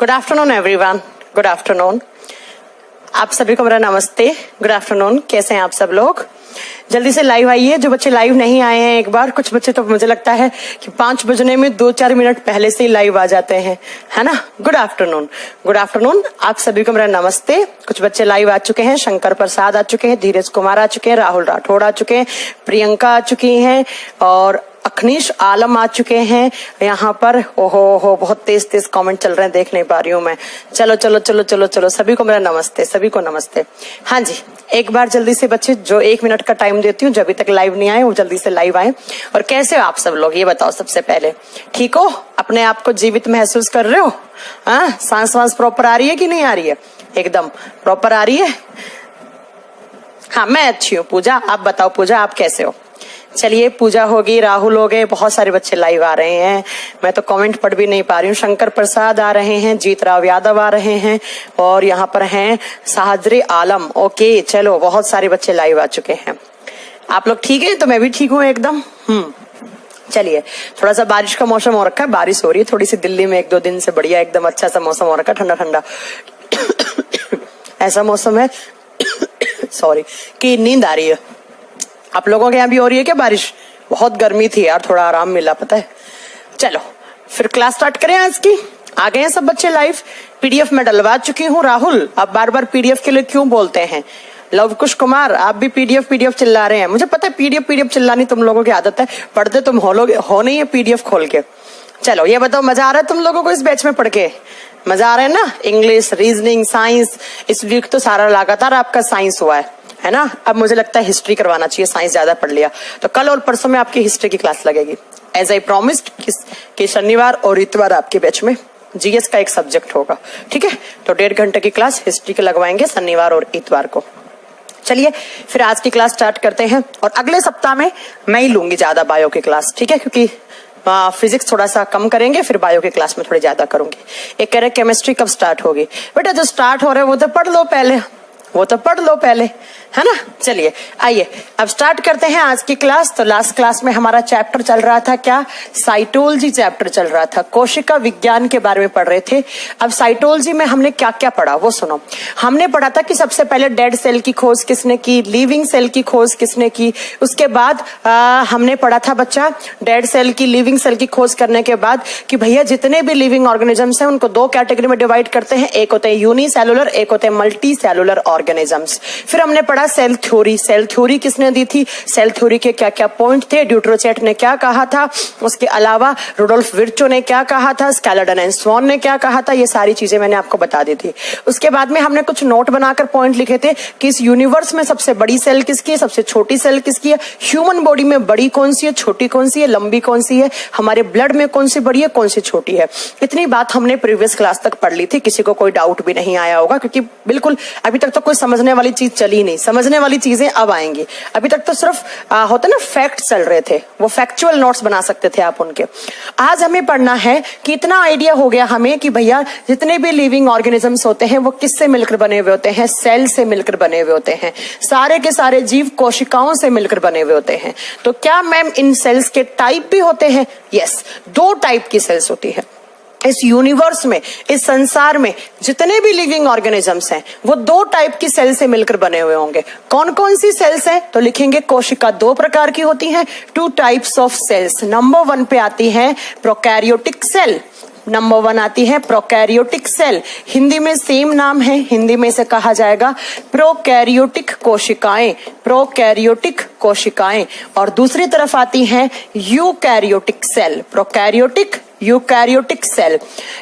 Good afternoon everyone, good afternoon. आप सभी को मेरा नमस्ते, गुड आफ्टरनून। कैसे हैं आप सब लोग? जल्दी से लाइव आइए। जो बच्चे लाइव नहीं आए हैं, एक बार कुछ बच्चे तो मुझे लगता है कि 5 बजने में 2-4 मिनट पहले से ही लाइव आ जाते हैं, है ना। Good afternoon, good afternoon. आप सभी को मेरा नमस्ते। कुछ बच्चे लाइव आ चुके हैं, शंकर प्रसाद आ चुके हैं, धीरज कुमार आ चुके हैं, राहुल राठौड़ आ चुके हैं, प्रियंका आ चुकी हैं और अखनीश आलम आ चुके हैं यहाँ पर। ओहो बहुत तेज तेज कमेंट चल रहे हैं, देख नहीं पा रही हूँ मैं। चलो चलो चलो चलो चलो, सभी को मेरा नमस्ते, सभी को नमस्ते। हाँ जी, एक बार जल्दी से बच्चे जो 1 मिनट का टाइम देती हूँ, जो अभी तक लाइव नहीं आए वो जल्दी से लाइव आए। और कैसे हो आप सब लोग, ये बताओ सबसे पहले। ठीक हो? अपने आप को जीवित महसूस कर रहे हो? हाँ, सांस वांस प्रॉपर आ रही है कि नहीं आ रही है? एकदम प्रॉपर आ रही है। हाँ, मैं अच्छी हूँ। पूजा, आप बताओ पूजा, आप कैसे हो? चलिए, पूजा होगी, राहुल हो गए, बहुत सारे बच्चे लाइव आ रहे हैं। मैं तो कमेंट पढ़ भी नहीं पा रही हूँ। शंकर प्रसाद आ रहे हैं, जीत राव यादव आ रहे हैं और यहाँ पर हैं साहद्री आलम। ओके, चलो, बहुत सारे बच्चे लाइव आ चुके हैं। आप लोग ठीक है? तो मैं भी ठीक हूँ एकदम। चलिए, थोड़ा सा बारिश का मौसम हो रखा है, बारिश हो रही है थोड़ी सी दिल्ली में 1-2 दिन से। बढ़िया, एकदम अच्छा सा मौसम हो रखा है, ठंडा ठंडा ऐसा मौसम है सॉरी कि नींद आ रही है। आप लोगों के यहाँ भी हो रही है क्या बारिश? बहुत गर्मी थी यार, थोड़ा आराम मिला, पता है। चलो फिर क्लास स्टार्ट करें आज की। आ गए हैं सब बच्चे लाइव। पीडीएफ में डलवा चुकी हूँ। राहुल, आप बार बार पीडीएफ के लिए क्यों बोलते हैं? लवकुश कुमार, आप भी पीडीएफ चिल्ला रहे हैं। मुझे पता है पीडीएफ चिल्लानी तुम लोगों की आदत है, पढ़ते तुम हो नहीं है पीडीएफ खोल के। चलो ये बताओ, मजा आ रहा है तुम लोगों को इस बैच में पढ़ के? मजा आ रहा है ना? इंग्लिश, रीजनिंग, साइंस, इस वीक तो सारा लगातार आपका साइंस हुआ है ना। अब मुझे लगता है हिस्ट्री करवाना चाहिए, साइंस ज्यादा पढ़ लिया तो। कल और परसों में आपकी हिस्ट्री की क्लास लगेगी, एज आई प्रॉमिस्ड कि शनिवार और इतवार आपके बैच में जीएस का एक सब्जेक्ट होगा, ठीक है। तो 1.5 घंटे की क्लास हिस्ट्री के लगवाएंगे शनिवार और इतवार को। चलिए फिर आज की क्लास स्टार्ट करते हैं। और अगले सप्ताह में मैं ही लूंगी ज्यादा बायो की क्लास, ठीक है, क्योंकि फिजिक्स थोड़ा सा कम करेंगे, फिर बायो की क्लास में थोड़ी ज्यादा करूंगी। एक कह रहे केमिस्ट्री कब स्टार्ट होगी? बेटा जो स्टार्ट हो रहा है वो तो पढ़ लो पहले, है ना। चलिए आइए अब स्टार्ट करते हैं आज की क्लास। तो लास्ट क्लास में हमारा चैप्टर चल रहा था क्या? साइटोलॉजी चैप्टर चल रहा था, कोशिका विज्ञान के बारे में पढ़ रहे थे। अब साइटोलॉजी में हमने क्या क्या पढ़ा वो सुनो। हमने पढ़ा था कि सबसे पहले डेड सेल की खोज किसने की, लिविंग सेल की खोज किसने की। उसके बाद हमने पढ़ा था बच्चा डेड सेल की, लिविंग सेल की खोज करने के बाद कि भैया जितने भी लिविंग ऑर्गेनिजम्स हैं उनको 2 कैटेगरी में डिवाइड करते हैं। एक होते हैं यूनिसेलुलर, एक होते हैं मल्टी सेलुलर ऑर्गेनिजम्स। फिर हमने पढ़ा सेल थ्योरी। सेल थ्योरी किसने दी थी, सेल थ्योरी के क्या क्या पॉइंट थे, ड्यूट्रोचेट ने क्या कहा था, उसके अलावा रुडोल्फ विर्चो ने क्या कहा था, स्कैलडन एंड स्वॉन ने क्या कहा था, ये सारी चीजें मैंने आपको बता दी थी। उसके बाद में हमने कुछ नोट बनाकर पॉइंट लिखे थे कि इस यूनिवर्स में सबसे बड़ी सेल किसकी है, सबसे छोटी सेल किसकी है, ह्यूमन बॉडी में बड़ी कौन सी है, छोटी कौन सी है, लंबी कौन सी है, हमारे ब्लड में कौन सी बड़ी है, कौन सी छोटी है। इतनी बात हमने प्रीवियस क्लास तक पढ़ ली थी। किसी को कोई डाउट भी नहीं आया होगा, क्योंकि बिल्कुल अभी तक तो कोई समझने वाली चीज चली नहीं। समझने वाली चीजें अब आएंगी। अभी तक तो सिर्फ होते ना फैक्ट चल रहे थे, वो फैक्चुअल नोट्स बना सकते थे आप उनके। आज हमें पढ़ना है कि इतना आइडिया हो गया हमें कि भैया जितने भी लिविंग ऑर्गेनिजम्स होते हैं वो किससे मिलकर बने हुए होते हैं, सेल से मिलकर बने हुए होते हैं। सारे के सारे जीव कोशिकाओं से मिलकर बने हुए होते हैं। तो क्या मैम इन सेल्स के टाइप भी होते हैं? यस, 2 टाइप की सेल्स होती है। इस यूनिवर्स में, इस संसार में जितने भी लिविंग ऑर्गेनिजम्स हैं वो 2 टाइप की सेल से मिलकर बने हुए होंगे। कौन कौन सी सेल्स हैं? तो लिखेंगे कोशिका 2 प्रकार की होती हैं, 2 टाइप्स ऑफ सेल्स। नंबर 1 पे आती है प्रोकैरियोटिक सेल। नंबर 1 आती है प्रोकैरियोटिक सेल। हिंदी में सेम नाम है, हिंदी में इसे कहा जाएगा प्रोकैरियोटिक कोशिकाएं, प्रोकैरियोटिक कोशिकाएं। और दूसरी तरफ आती है eukaryotic cell, prokaryotic, eukaryotic cell.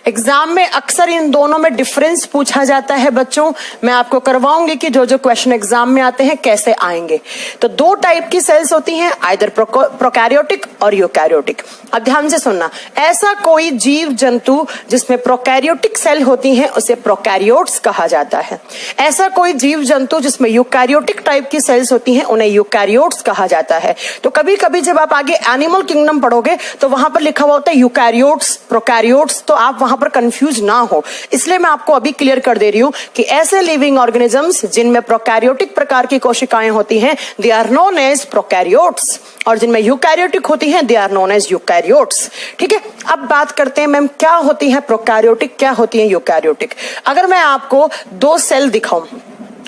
Exam में अक्सर इन दोनों में डिफरेंस पूछा जाता है बच्चों। मैं आपको करवाऊंगी कि जो जो क्वेश्चन एग्जाम में आते हैं कैसे आएंगे। तो 2 टाइप की सेल्स होती हैं, आइदर प्रोकैरियोटिक और यूकैरियोटिक। अब ध्यान से सुनना, ऐसा कोई जीव जंतु जिसमें प्रोकैरियोटिक सेल होती हैं उसे प्रोकैरियोट्स कहा जाता है। ऐसा कोई जीव जंतु जिसमें यूकैरियोटिक टाइप की सेल्स होती हैं उन्हें यूकैरियोट्स कहा जाता है। तो कभी कभी जब आप आगे एनिमल किंगडम पढ़ोगे तो वहां पर लिखा हुआ होता है यूकैरियोट प्रोकैरियोट्स, तो आप वहां पर कंफ्यूज ना हो, इसलिए मैं आपको अभी क्लियर कर दे रही हूं कि ऐसे लिविंग ऑर्गेनिजम्स जिनमें प्रोकैरियोटिक प्रकार की कोशिकाएं होती हैं, they are known as prokaryotes, और जिनमें यूकैरियोटिक होती हैं, they are known as eukaryotes. ठीक है, अब बात करते हैं मैम क्या होती है प्रोकैरियोटिक, क्या होती है यूकैरियोटिक। अगर मैं आपको दो सेल दिखाऊं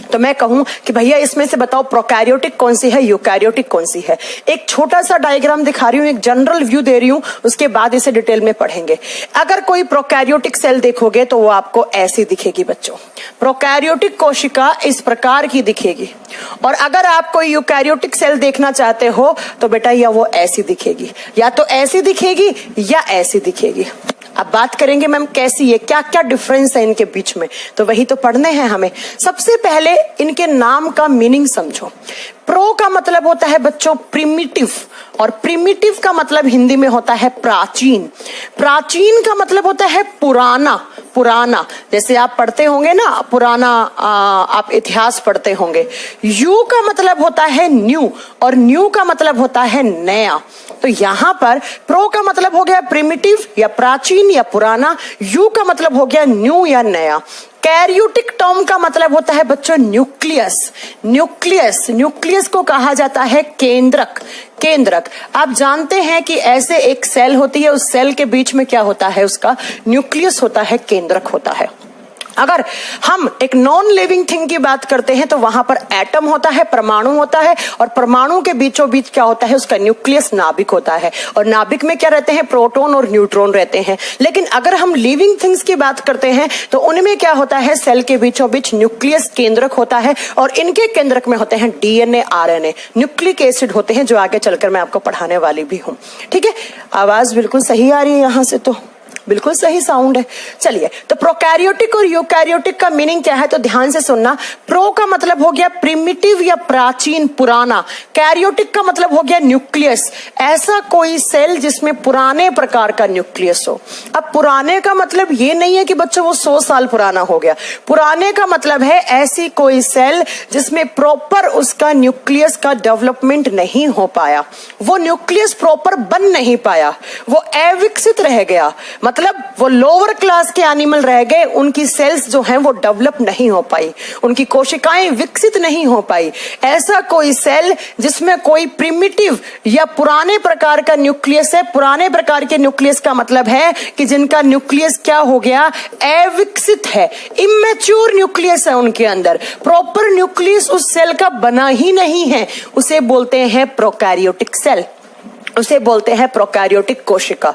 तो मैं कहूं कि भैया इसमें से बताओ प्रोकैरियोटिक कौन सी है, यूकैरियोटिक कौन सी है। एक छोटा सा डायग्राम दिखा रही हूं, एक जनरल व्यू दे रही हूं, उसके बाद इसे डिटेल में पढ़ेंगे। अगर कोई प्रोकैरियोटिक सेल देखोगे तो वो आपको ऐसी दिखेगी बच्चों, प्रोकैरियोटिक कोशिका इस प्रकार की दिखेगी, और अगर आप कोई यूकैरियोटिक सेल देखना चाहते हो तो बेटा या वो ऐसी दिखेगी, या तो ऐसी दिखेगी या ऐसी दिखेगी। अब बात करेंगे मैम कैसी है, क्या क्या डिफरेंस है इनके बीच में, तो वही तो पढ़ने हैं हमें। सबसे पहले इनके नाम का मीनिंग समझो। प्रो का मतलब होता है बच्चों प्रिमिटिव, और प्रिमिटिव का मतलब हिंदी में होता है प्राचीन। प्राचीन का मतलब होता है पुराना, पुराना, जैसे आप पढ़ते होंगे ना पुराना, आप इतिहास पढ़ते होंगे। यू का मतलब होता है न्यू, और न्यू का मतलब होता है नया। तो यहां पर प्रो का मतलब हो गया प्रिमिटिव या प्राचीन या पुराना, यू का मतलब हो गया न्यू या नया। कैरियोटिक टर्म का मतलब होता है बच्चों न्यूक्लियस। न्यूक्लियस, न्यूक्लियस को कहा जाता है केंद्रक। केंद्रक, आप जानते हैं कि ऐसे एक सेल होती है, उस सेल के बीच में क्या होता है, उसका न्यूक्लियस होता है, केंद्रक होता है। अगर हम एक नॉन लिविंग थिंग की बात करते हैं तो वहां पर एटम होता है, परमाणु होता है, और परमाणु के बीचों बीच क्या होता है, उसका न्यूक्लियस नाभिक होता है, और नाभिक में क्या रहते हैं, प्रोटॉन और न्यूट्रॉन रहते हैं। लेकिन अगर हम लिविंग थिंग्स की बात करते हैं तो उनमें क्या होता है, सेल के बीचों बीच न्यूक्लियस केंद्रक होता है, और इनके केंद्रक में होते हैं डीएनए, आरएनए, न्यूक्लिक एसिड होते हैं, जो आगे चलकर मैं आपको पढ़ाने वाली भी हूं। ठीक है, आवाज बिल्कुल सही आ रही है यहां से, तो बिल्कुल सही साउंड है। चलिए, तो प्रोकैरियोटिक और यूकैरियोटिक का मीनिंग क्या है, तो ध्यान से सुनना। प्रो का मतलब हो गया प्रिमिटिव या प्राचीन, पुराना। कैरियोटिक का मतलब हो गया न्यूक्लियस, ऐसा कोई सेल जिसमें पुराने प्रकार का न्यूक्लियस हो। अब पुराने का मतलब ये नहीं है कि बच्चों वो 100 साल पुराना हो गया। पुराने का मतलब है ऐसी कोई सेल जिसमें प्रॉपर उसका न्यूक्लियस का डेवलपमेंट नहीं हो पाया, वो न्यूक्लियस प्रॉपर बन नहीं पाया, वो अविकसित रह गया, मतलब वो लोअर क्लास के एनिमल रह गए, उनकी सेल्स जो हैं वो डेवलप नहीं हो पाई, उनकी कोशिकाएं विकसित नहीं हो पाई। ऐसा कोई सेल जिसमें कोई प्रिमिटिव या पुराने प्रकार का न्यूक्लियस है। पुराने प्रकार के न्यूक्लियस का मतलब है कि जिनका न्यूक्लियस क्या हो गया, अविकसित है, इमेच्योर न्यूक्लियस है उनके अंदर, प्रॉपर न्यूक्लियस उस सेल का बना ही नहीं है, उसे बोलते हैं प्रोकैरियोटिक सेल, उसे बोलते हैं प्रोकैरियोटिक कोशिका।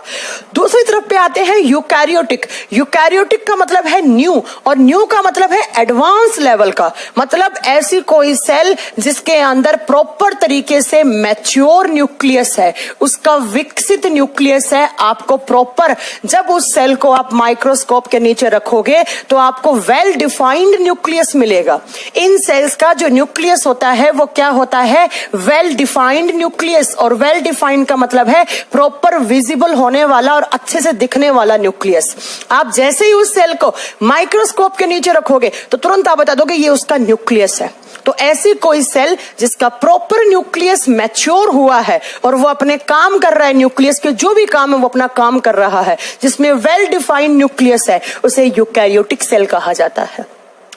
दूसरी तरफ पे आते हैं यूकैरियोटिक। यूकैरियोटिक का मतलब है न्यू, और न्यू का मतलब है एडवांस लेवल का, मतलब ऐसी कोई सेल जिसके अंदर प्रॉपर तरीके से मैच्योर न्यूक्लियस है, उसका विकसित न्यूक्लियस है। आपको प्रॉपर, जब उस सेल को आप माइक्रोस्कोप के नीचे रखोगे तो आपको वेल डिफाइंड न्यूक्लियस मिलेगा। इन सेल्स का जो न्यूक्लियस होता है वो क्या होता है, वेल डिफाइंड न्यूक्लियस, और वेल डिफाइंड का मतलब है प्रॉपर विजिबल होने वाला और अच्छे से दिखने वाला न्यूक्लियस। आप जैसे ही उस सेल को माइक्रोस्कोप के नीचे रखोगे तो तुरंत आप बता दोगे ये उसका न्यूक्लियस है। तो ऐसी कोई सेल जिसका प्रॉपर न्यूक्लियस मैच्योर हुआ है और वो अपने काम कर रहा है, न्यूक्लियस के जो भी काम है वो अपना काम कर रहा है, जिसमें वेल डिफाइंड न्यूक्लियस है, उसे यूकैरियोटिक सेल कहा जाता है।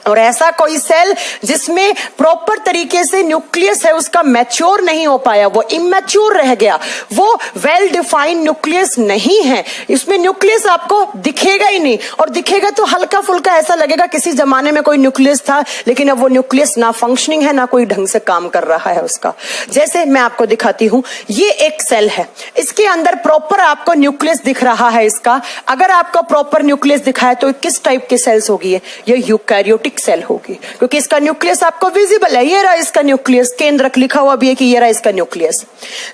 और ऐसा कोई सेल जिसमें प्रॉपर तरीके से न्यूक्लियस है उसका मैच्योर नहीं हो पाया, वो इमेच्योर रह गया, वो वेल डिफाइंड न्यूक्लियस नहीं है, इसमें न्यूक्लियस आपको दिखेगा ही नहीं, और दिखेगा तो हल्का फुल्का ऐसा लगेगा किसी जमाने में कोई न्यूक्लियस था, लेकिन अब वो न्यूक्लियस ना फंक्शनिंग है, ना कोई ढंग से काम कर रहा है उसका। जैसे मैं आपको दिखाती हूं, ये एक सेल है, इसके अंदर प्रॉपर आपको न्यूक्लियस दिख रहा है इसका। अगर आपको प्रॉपर न्यूक्लियस दिखा है तो किस टाइप की सेल्स होगी, ये यूकैरियोटिक सेल होगी, क्योंकि इसका न्यूक्लियस आपको विजिबल है, ये रहा इसका न्यूक्लियस, केंद्रक लिखा हुआ भी है कि ये रहा इसका न्यूक्लियस।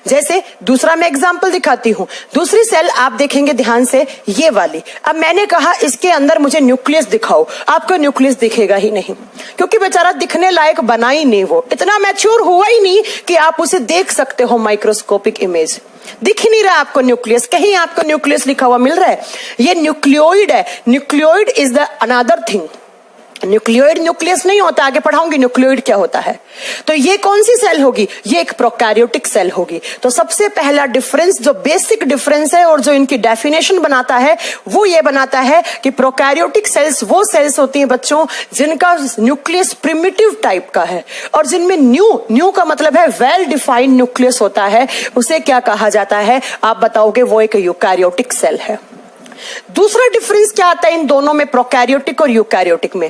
जैसे दूसरा मैं एग्जांपल दिखाती हूं, दूसरी सेल आप देखेंगे ध्यान से, ये वाली। अब मैंने कहा इसके अंदर मुझे न्यूक्लियस दिखाओ, आपको न्यूक्लियस दिखेगा ही नहीं, क्योंकि बेचारा दिखने लायक बना ही नहीं, वो इतना मैच्योर हुआ ही नहीं कि आप उसे देख सकते हो माइक्रोस्कोपिक इमेज, दिख ही नहीं रहा आपको न्यूक्लियस। कहीं आपको न्यूक्लियस लिखा हुआ मिल रहा है, ये न्यूक्लियोइड है। Nucleoid is the another thing, nucleoid nucleus नहीं होता, आगे पढ़ाऊंगी न्यूक्लियोइड क्या होता है। तो ये कौन सी सेल होगी, ये एक प्रोकैरियोटिक सेल होगी। तो सबसे पहला डिफरेंस, जो बेसिक डिफरेंस है और जो इनकी डेफिनेशन बनाता है, वो ये बनाता है कि प्रोकैरियोटिक सेल्स वो सेल्स होती हैं बच्चों जिनका न्यूक्लियस प्रिमिटिव टाइप का है, और जिनमें न्यू का मतलब है वेल डिफाइंड न्यूक्लियस होता है, उसे क्या कहा जाता है आप बताओगे, वो एक यूकैरियोटिक सेल है। दूसरा डिफरेंस क्या आता है इन दोनों में, प्रोकैरियोटिक और यूकैरियोटिक में?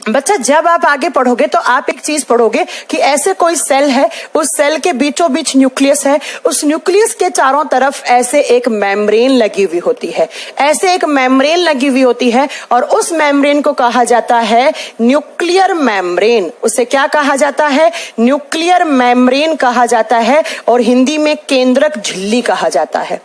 बच्चा जब आप आगे पढ़ोगे तो आप एक चीज पढ़ोगे कि ऐसे कोई सेल है, उस सेल के बीचों बीच न्यूक्लियस है, उस न्यूक्लियस के चारों तरफ ऐसे एक मेम्ब्रेन लगी हुई होती है, ऐसे एक मेम्ब्रेन लगी हुई होती है, और उस मेम्ब्रेन को कहा जाता है न्यूक्लियर मेम्ब्रेन। उसे क्या कहा जाता है, न्यूक्लियर मेम्ब्रेन कहा जाता है, और हिंदी में केंद्रक झिल्ली कहा जाता है।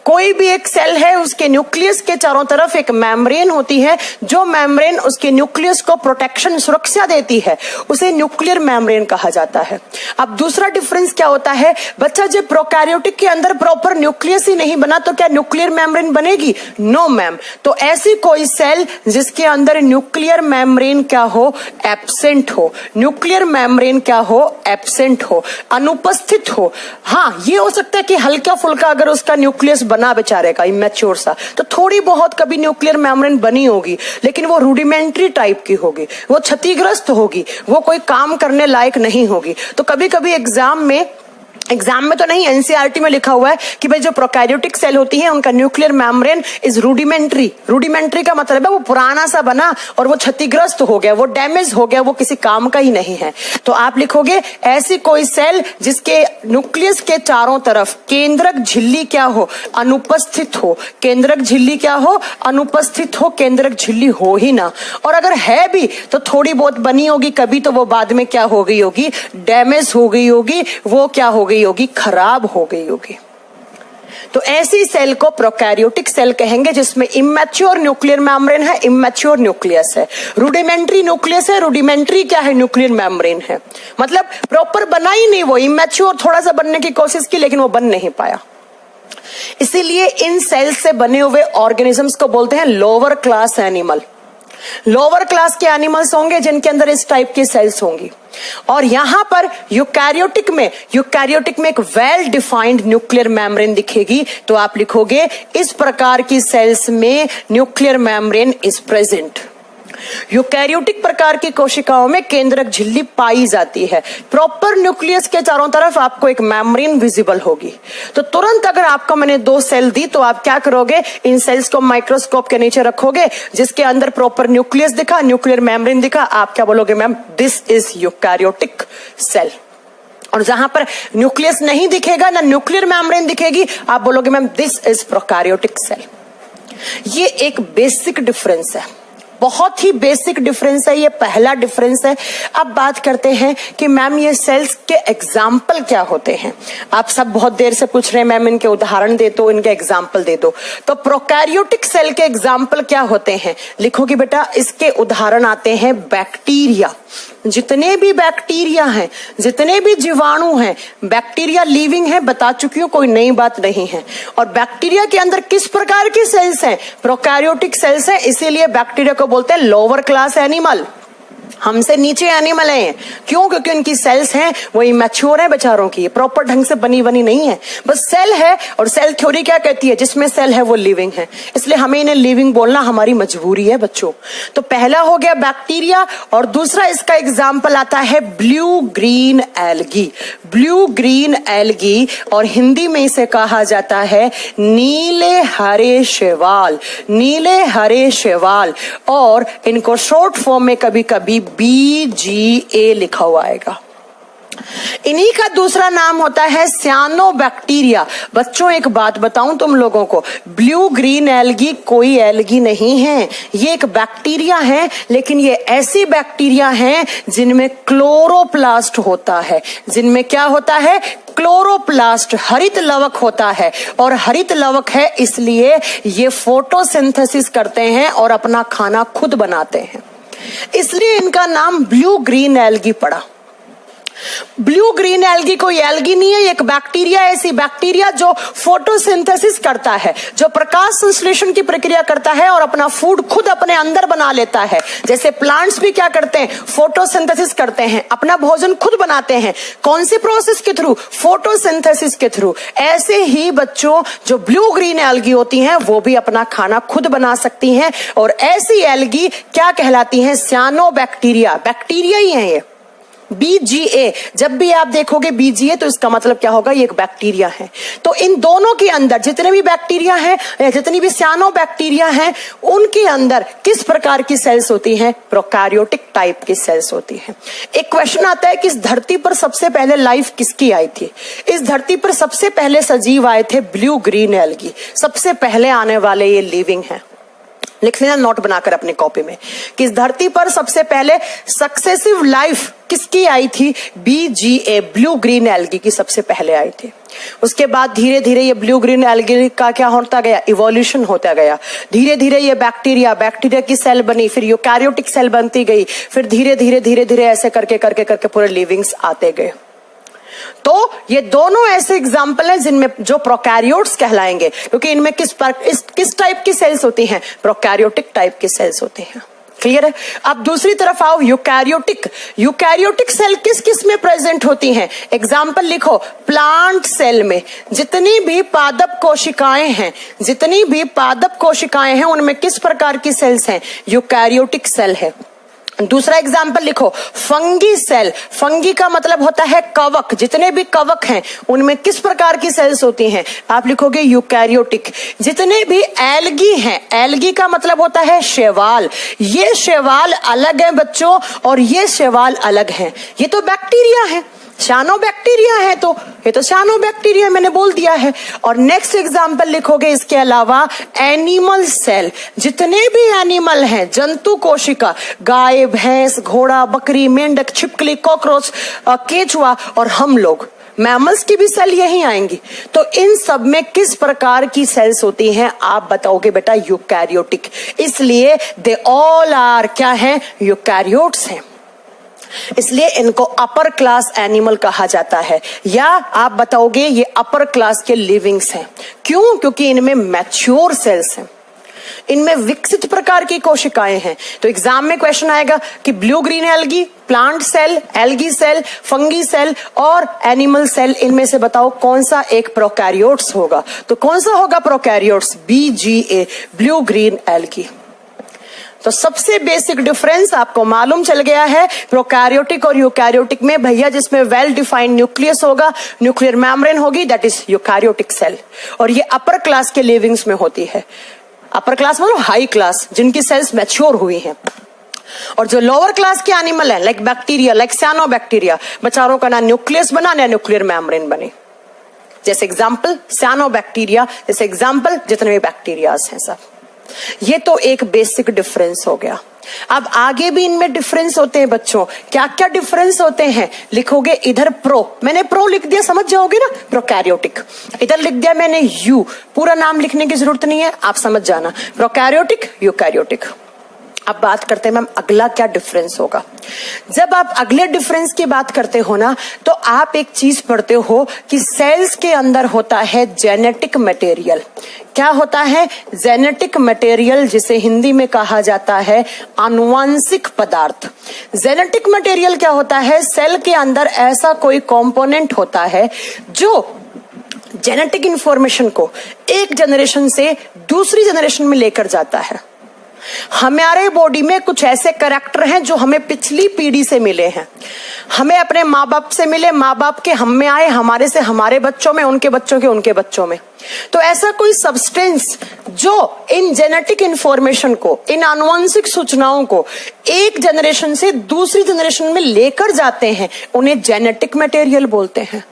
कोई भी एक सेल है, उसके न्यूक्लियस के चारों तरफ एक मेम्ब्रेन होती है, जो मेम्ब्रेन उसके न्यूक्लियस को प्रोटेक्शन, सुरक्षा देती है, उसे न्यूक्लियर मेम्ब्रेन कहा जाता है। अब दूसरा डिफरेंस क्या होता है बच्चा, जब प्रोकैरियोटिक के अंदर प्रॉपर न्यूक्लियस ही नहीं बना तो क्या न्यूक्लियर मेम्ब्रेन बनेगी? No ma'am. तो ऐसी कोई सेल जिसके अंदर न्यूक्लियर मेम्ब्रेन क्या हो, एब्सेंट हो, न्यूक्लियर मेम्ब्रेन क्या हो, एब्सेंट हो, अनुपस्थित हो। हाँ, ये हो सकता है कि हल्का फुल्का अगर उसका न्यूक्लियस बना बेचारे का इमेच्योर सा, तो थोड़ी बहुत कभी न्यूक्लियर मेम्ब्रेन बनी होगी, लेकिन वो रूडिमेंट्री टाइप की होगी, वो क्षतिग्रस्त होगी, वो कोई काम करने लायक नहीं होगी। तो कभी कभी एग्जाम में तो नहीं, एनसीईआरटी में लिखा हुआ है कि भाई जो प्रोकैरियोटिक सेल होती है उनका nuclear membrane is rudimentary. Rudimentary का मतलब है वो पुराना सा बना और वो क्षतिग्रस्त हो गया, वो डैमेज हो गया, वो किसी काम का ही नहीं है। तो आप लिखोगे ऐसी कोई सेल जिसके न्यूक्लियस के चारों तरफ केंद्रक झिल्ली क्या हो, अनुपस्थित हो। केंद्रक झिल्ली क्या हो, अनुपस्थित हो, केंद्रक झिल्ली हो ही ना, और अगर है भी तो थोड़ी बहुत बनी होगी कभी, तो वो बाद में क्या हो गई होगी, डैमेज हो गई होगी, वो क्या हो गई होगी, खराब हो गई होगी। तो ऐसी सेल को प्रोकैरियोटिक सेल कहेंगे जिसमें इमैच्योर न्यूक्लियर मेम्ब्रेन है, इमैच्योर न्यूक्लियस है। रूडिमेंट्री न्यूक्लियस है, रूडिमेंट्री क्या है, न्यूक्लियर मेम्ब्रेन है, मतलब प्रॉपर बना ही नहीं, वो इमैच्योर थोड़ा सा बनने की कोशिश की लेकिन वो बन नहीं पाया। इसीलिए इन सेल्स से बने हुए ऑर्गेनिजम्स को बोलते हैं lower class animal. Lower class के एनिमल्स होंगे जिनके अंदर इस टाइप की सेल्स होंगी। और यहां पर यूकैरियोटिक में एक वेल डिफाइंड न्यूक्लियर मेम्ब्रेन दिखेगी। तो आप लिखोगे इस प्रकार की सेल्स में nuclear membrane is present. Eukaryotic प्रकार की कोशिकाओं में केंद्रक झिल्ली पाई जाती है, प्रॉपर न्यूक्लियस के चारों तरफ आपको एक मेम्ब्रेन विजिबल होगी। तो तुरंत अगर आपको मैंने 2 सेल दी तो आप क्या करोगे, इन सेल्स को माइक्रोस्कोप के नीचे रखोगे, जिसके अंदर प्रॉपर न्यूक्लियस दिखा, न्यूक्लियर मेम्ब्रेन दिखा, आप क्या बोलोगे, ma'am this is eukaryotic cell. और जहां पर न्यूक्लियस नहीं दिखेगा, ना न्यूक्लियर मेम्ब्रेन दिखेगी, आप बोलोगे ma'am this is prokaryotic cell. ये एक बेसिक डिफरेंस है, बहुत ही बेसिक डिफरेंस है, ये पहला डिफरेंस है। अब बात करते हैं कि मैम ये सेल्स के एग्जाम्पल क्या होते हैं। आप सब बहुत देर से पूछ रहे हैं मैम इनके उदाहरण दे दो, इनके एग्जाम्पल दे दो। तो प्रोकैरियोटिक सेल के एग्जाम्पल क्या होते हैं, लिखोगे बेटा इसके उदाहरण आते हैं बैक्टीरिया। जितने भी बैक्टीरिया हैं, जितने भी जीवाणु हैं, बैक्टीरिया लिविंग है, बता चुकी हूं, कोई नई बात नहीं है। और बैक्टीरिया के अंदर किस प्रकार की सेल्स हैं, प्रोकैरियोटिक सेल्स हैं, इसीलिए बैक्टीरिया को बोलते हैं लोअर क्लास एनिमल, हमसे नीचे एनिमल हैं। क्यों, क्योंकि उनकी सेल्स हैं वो इमैच्योर है बेचारों की, प्रॉपर ढंग से बनी नहीं है, बस सेल है। और सेल थ्योरी क्या कहती है, जिसमें सेल है वो लिविंग है, इसलिए हमें इन्हें लिविंग बोलना हमारी मजबूरी है बच्चों। तो पहला हो गया बैक्टीरिया, और दूसरा इसका एग्जाम्पल आता है blue green algae. Blue green algae, और हिंदी में इसे कहा जाता है नीले हरे शैवाल, नीले हरे शैवाल। और इनको शॉर्ट फॉर्म में कभी कभी BGA लिखा हुआ आएगा। इन्हीं का दूसरा नाम होता है सियानोबैक्टीरिया। बच्चों एक बात बताऊं तुम लोगों को, ब्लू ग्रीन एल्गी कोई एल्गी नहीं है, ये एक बैक्टीरिया है, लेकिन ये ऐसी बैक्टीरिया हैं जिनमें क्लोरोप्लास्ट होता है। जिनमें क्या होता है, क्लोरोप्लास्ट, हरित लवक होता है। और हरित लवक है इसलिए ये फोटोसिंथेसिस करते हैं और अपना खाना खुद बनाते हैं, इसलिए इनका नाम ब्लू ग्रीन एल्गी पड़ा। ब्लू ग्रीन एल्गी कोई एल्गी नहीं है, एक बैक्टीरिया, ऐसी बैक्टीरिया जो फोटोसिंथेसिस करता है, जो प्रकाश संश्लेषण की प्रक्रिया करता है और अपना फूड खुद अपने अंदर बना लेता है। जैसे प्लांट्स भी क्या करते हैं, फोटोसिंथेसिस करते हैं, अपना भोजन खुद बनाते हैं। कौन सी प्रोसेस के थ्रू, फोटोसिंथेसिस के थ्रू। ऐसे ही बच्चों जो ब्लू ग्रीन एल्गी होती हैं वो भी अपना खाना खुद बना सकती हैं, और ऐसी एल्गी क्या कहलाती हैं, सियानोबैक्टीरिया, बैक्टीरिया ही है ये। BGA, जब भी आप देखोगे BGA तो इसका मतलब क्या होगा, ये एक बैक्टीरिया है। तो इन दोनों के अंदर जितने भी बैक्टीरिया हैं, जितनी भी सियानोबैक्टीरिया हैं, उनके अंदर किस प्रकार की सेल्स होती हैं, प्रोकैरियोटिक टाइप की सेल्स होती हैं। एक क्वेश्चन आता है कि इस धरती पर सबसे पहले लाइफ किसकी आई थी। इस धरती पर सबसे पहले सजीव आए थे ब्लू ग्रीन एल्गी, सबसे पहले आने वाले ये लिविंग है। लिख लेना नोट बनाकर अपनी कॉपी में कि इस धरती पर सबसे पहले सक्सेसिव लाइफ किसकी आई थी, BGA, ब्लू ग्रीन एल्गी की सबसे पहले आई थी। उसके बाद धीरे धीरे ये ब्लू ग्रीन एल्गी का क्या होता गया, इवोल्यूशन होता गया। धीरे धीरे ये बैक्टीरिया की सेल बनी, फिर यूकैरियोटिक सेल बनती गई, फिर धीरे धीरे ऐसे करके पूरे लिविंग्स आते गए। तो ये दोनों ऐसे एग्जाम्पल हैं जिनमें जो प्रोकैरियोट्स कहलाएंगे, क्योंकि इनमें किस टाइप की सेल्स होती हैं, प्रोकैरियोटिक टाइप की सेल्स होती हैं। क्लियर है। अब दूसरी तरफ आओ, यूकैरियोटिक सेल किस किस में प्रेजेंट होती हैं। एग्जाम्पल लिखो, प्लांट सेल में जितनी भी पादप कोशिकाएं हैं उनमें किस प्रकार की सेल्स हैं, यूकैरियोटिक सेल है। दूसरा एग्जाम्पल लिखो, फंगी सेल, फंगी का मतलब होता है कवक, जितने भी कवक हैं उनमें किस प्रकार की सेल्स होती हैं, आप लिखोगे यूकैरियोटिक। जितने भी एल्गी हैं, एल्गी का मतलब होता है शैवाल, ये शैवाल अलग है बच्चों और ये शैवाल अलग हैं। ये तो बैक्टीरिया है, सियानोबैक्टीरिया है, तो ये तो सियानोबैक्टीरिया मैंने बोल दिया है। और नेक्स्ट एग्जांपल लिखोगे इसके अलावा एनिमल सेल, जितने भी एनिमल हैं, जंतु कोशिका, गाय, भैंस, घोड़ा, बकरी, मेंढक, छिपकली, कॉकरोच, केचुआ और हम लोग, मैमल्स की भी सेल यही आएंगी। तो इन सब में किस प्रकार की सेल्स होती हैं, आप बताओगे बेटा यूकैरियोटिक। इसलिए दे ऑल आर क्या है, यूकैरियोट्स हैं। इसलिए इनको अपर क्लास एनिमल कहा जाता है, या आप बताओगे ये अपर क्लास के लिविंग्स हैं। क्यों? क्योंकि इनमें मैच्योर सेल्स हैं, इनमें विकसित प्रकार की कोशिकाएं हैं। तो एग्जाम में क्वेश्चन आएगा कि blue green algae, plant cell, algae cell, fungi cell और एनिमल सेल, इनमें से बताओ कौन सा एक प्रोकैरियोट्स होगा। तो कौन सा होगा prokaryotes, BGA, blue green algae. तो सबसे बेसिक डिफरेंस आपको मालूम चल गया है प्रोकैरियोटिक और यूकैरियोटिक में भैया, जिसमें वेल डिफाइंड न्यूक्लियस होगा, न्यूक्लियर मेम्ब्रेन होगी, दैट इज यूकैरियोटिक सेल। और ये अपर क्लास के लिविंग्स में होती है। अपर क्लास मतलब हाई क्लास, जिनकी सेल्स मैच्योर हुई हैं। और जो लोअर क्लास के एनिमल है, लाइक बैक्टीरिया, लाइक सियानोबैक्टीरिया, बेचारों का ना न्यूक्लियस बना ना न्यूक्लियर मेम्ब्रेन बने। जैसे एग्जाम्पल सियानोबैक्टीरिया, जैसे एग्जाम्पल जितने भी बैक्टीरियाज हैं सब। ये तो एक बेसिक डिफरेंस हो गया। अब आगे भी इनमें डिफरेंस होते हैं बच्चों। क्या क्या डिफरेंस होते हैं लिखोगे इधर प्रो, मैंने प्रो लिख दिया, समझ जाओगे ना, प्रोकैरियोटिक। इधर लिख दिया मैंने यू, पूरा नाम लिखने की जरूरत नहीं है, आप समझ जाना, प्रोकैरियोटिक, यूकैरियोटिक। अब बात करते हैं मैम अगला क्या डिफरेंस होगा। जब आप अगले डिफरेंस की बात करते हो ना, तो आप एक चीज पढ़ते हो कि सेल्स के अंदर होता है जेनेटिक मटेरियल। क्या होता है, जेनेटिक मटेरियल, जिसे हिंदी में कहा जाता है आनुवांशिक पदार्थ। जेनेटिक मटेरियल क्या होता है, सेल के अंदर ऐसा कोई कंपोनेंट होता है जो जेनेटिक इंफॉर्मेशन को एक जनरेशन से दूसरी जनरेशन में लेकर जाता है। हमारे बॉडी में कुछ ऐसे कैरेक्टर हैं जो हमें पिछली पीढ़ी से मिले हैं, हमें अपने माँ बाप से मिले, माँ बाप के हम में आए, हमारे से हमारे बच्चों में, उनके बच्चों के उनके बच्चों में। तो ऐसा कोई सब्सटेंस जो इन जेनेटिक इंफॉर्मेशन को, इन आनुवंशिक सूचनाओं को एक जनरेशन से दूसरी जनरेशन में लेकर जाते हैं, उन्हें जेनेटिक मटेरियल बोलते हैं।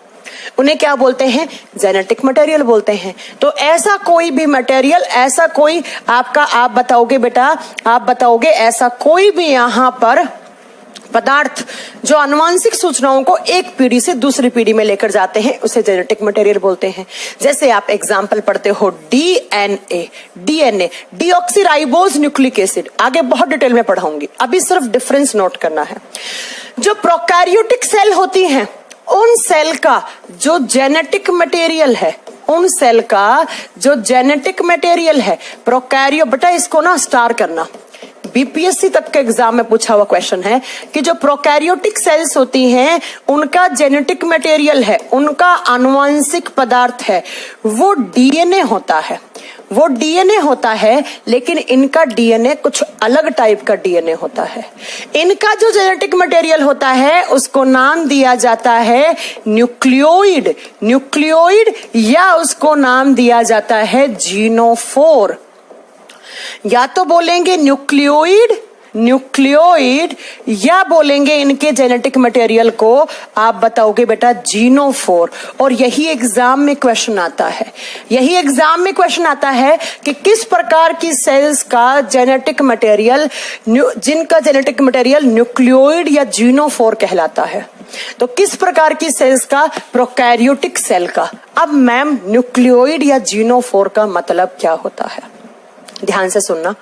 उन्हें क्या बोलते हैं, जेनेटिक मटेरियल बोलते हैं। तो ऐसा कोई भी मटेरियल, ऐसा कोई आपका, आप बताओगे बेटा, आप बताओगे ऐसा कोई भी यहां पर पदार्थ जो आनुवंशिक सूचनाओं को एक पीढ़ी से दूसरी पीढ़ी में लेकर जाते हैं, उसे जेनेटिक मटेरियल बोलते हैं। जैसे आप एग्जांपल पढ़ते हो डीएनए, डीऑक्सीराइबोज न्यूक्लिक एसिड, आगे बहुत डिटेल में पढ़ाऊंगी, अभी सिर्फ डिफरेंस नोट करना है। जो प्रोकैरियोटिक सेल होती हैं उन सेल का जो जेनेटिक मटेरियल है, उन सेल का जो जेनेटिक मटेरियल है प्रोकैरियो, बेटा इसको ना स्टार करना, बीपीएससी तक के एग्जाम में पूछा हुआ क्वेश्चन है कि जो प्रोकैरियोटिक सेल्स होती हैं उनका जेनेटिक मटेरियल है, उनका आनुवंशिक पदार्थ है, वो डीएनए होता है, वो डीएनए होता है, लेकिन इनका डीएनए कुछ अलग टाइप का डीएनए होता है। इनका जो जेनेटिक मटेरियल होता है उसको नाम दिया जाता है न्यूक्लियोइड, न्यूक्लियोइड, या उसको नाम दिया जाता है जीनोफोर। या तो बोलेंगे न्यूक्लियोइड, न्यूक्लियोइड, या बोलेंगे इनके जेनेटिक मटेरियल को आप बताओगे बेटा जीनोफोर। और यही एग्जाम में क्वेश्चन आता है, यही एग्जाम में क्वेश्चन आता है कि किस प्रकार की सेल्स का जेनेटिक मटेरियल, जिनका जेनेटिक मटेरियल न्यूक्लियोइड या जीनोफोर कहलाता है, तो किस प्रकार की सेल्स का, प्रोकैरियोटिक सेल का। अब मैम न्यूक्लियोइड या जीनोफोर का मतलब क्या होता है, ध्यान से सुनना।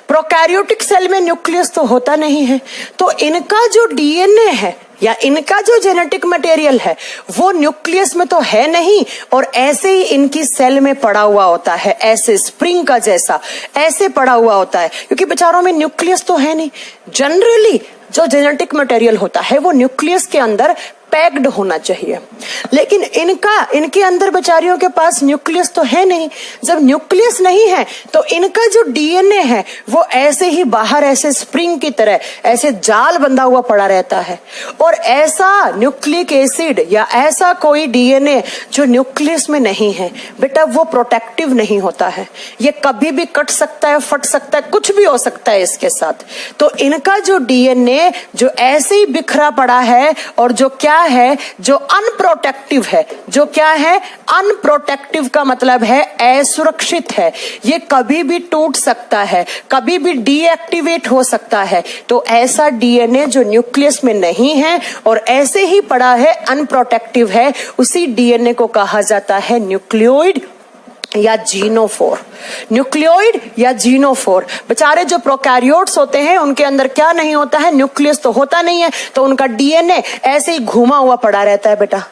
प्रोकैरियोटिक सेल में न्यूक्लियस तो होता नहीं है, तो इनका जो डीएनए है या इनका जो जेनेटिक मटेरियल है वो न्यूक्लियस में तो है नहीं, और ऐसे ही इनकी सेल में पड़ा हुआ होता है, ऐसे स्प्रिंग का जैसा ऐसे पड़ा हुआ होता है, क्योंकि बेचारों में न्यूक्लियस तो है नहीं। जनरली जो जेनेटिक मटेरियल होता है वो न्यूक्लियस के अंदर पैक्ड होना चाहिए, लेकिन इनके अंदर बेचारियों के पास न्यूक्लियस तो है नहीं। जब न्यूक्लियस नहीं है तो इनका जो डीएनए है वो ऐसे ही बाहर ऐसे स्प्रिंग की तरह ऐसे जाल बंधा हुआ पड़ा रहता है। और ऐसा न्यूक्लिक एसिड या ऐसा कोई डीएनए जो न्यूक्लियस में नहीं है बेटा वो प्रोटेक्टिव नहीं होता है, ये कभी भी कट सकता है, फट सकता है, कुछ भी हो सकता है इसके साथ। तो इनका जो डीएनए जो ऐसे ही बिखरा पड़ा है और जो क्या है, जो अनप्रोटेक्टिव है, जो क्या है, अनप्रोटेक्टिव का मतलब है असुरक्षित है, ये कभी भी टूट सकता है, कभी भी डीएक्टिवेट हो सकता है। तो ऐसा डीएनए जो न्यूक्लियस में नहीं है और ऐसे ही पड़ा है, अनप्रोटेक्टिव है, उसी डीएनए को कहा जाता है न्यूक्लियोइड या जीनोफोर। न्यूक्लियोइड या जीनोफोर। बेचारे जो प्रोकैरियोट्स होते हैं उनके अंदर क्या नहीं होता है, न्यूक्लियस तो होता नहीं है, तो उनका डीएनए ऐसे ही घूमा हुआ पड़ा रहता है बेटा,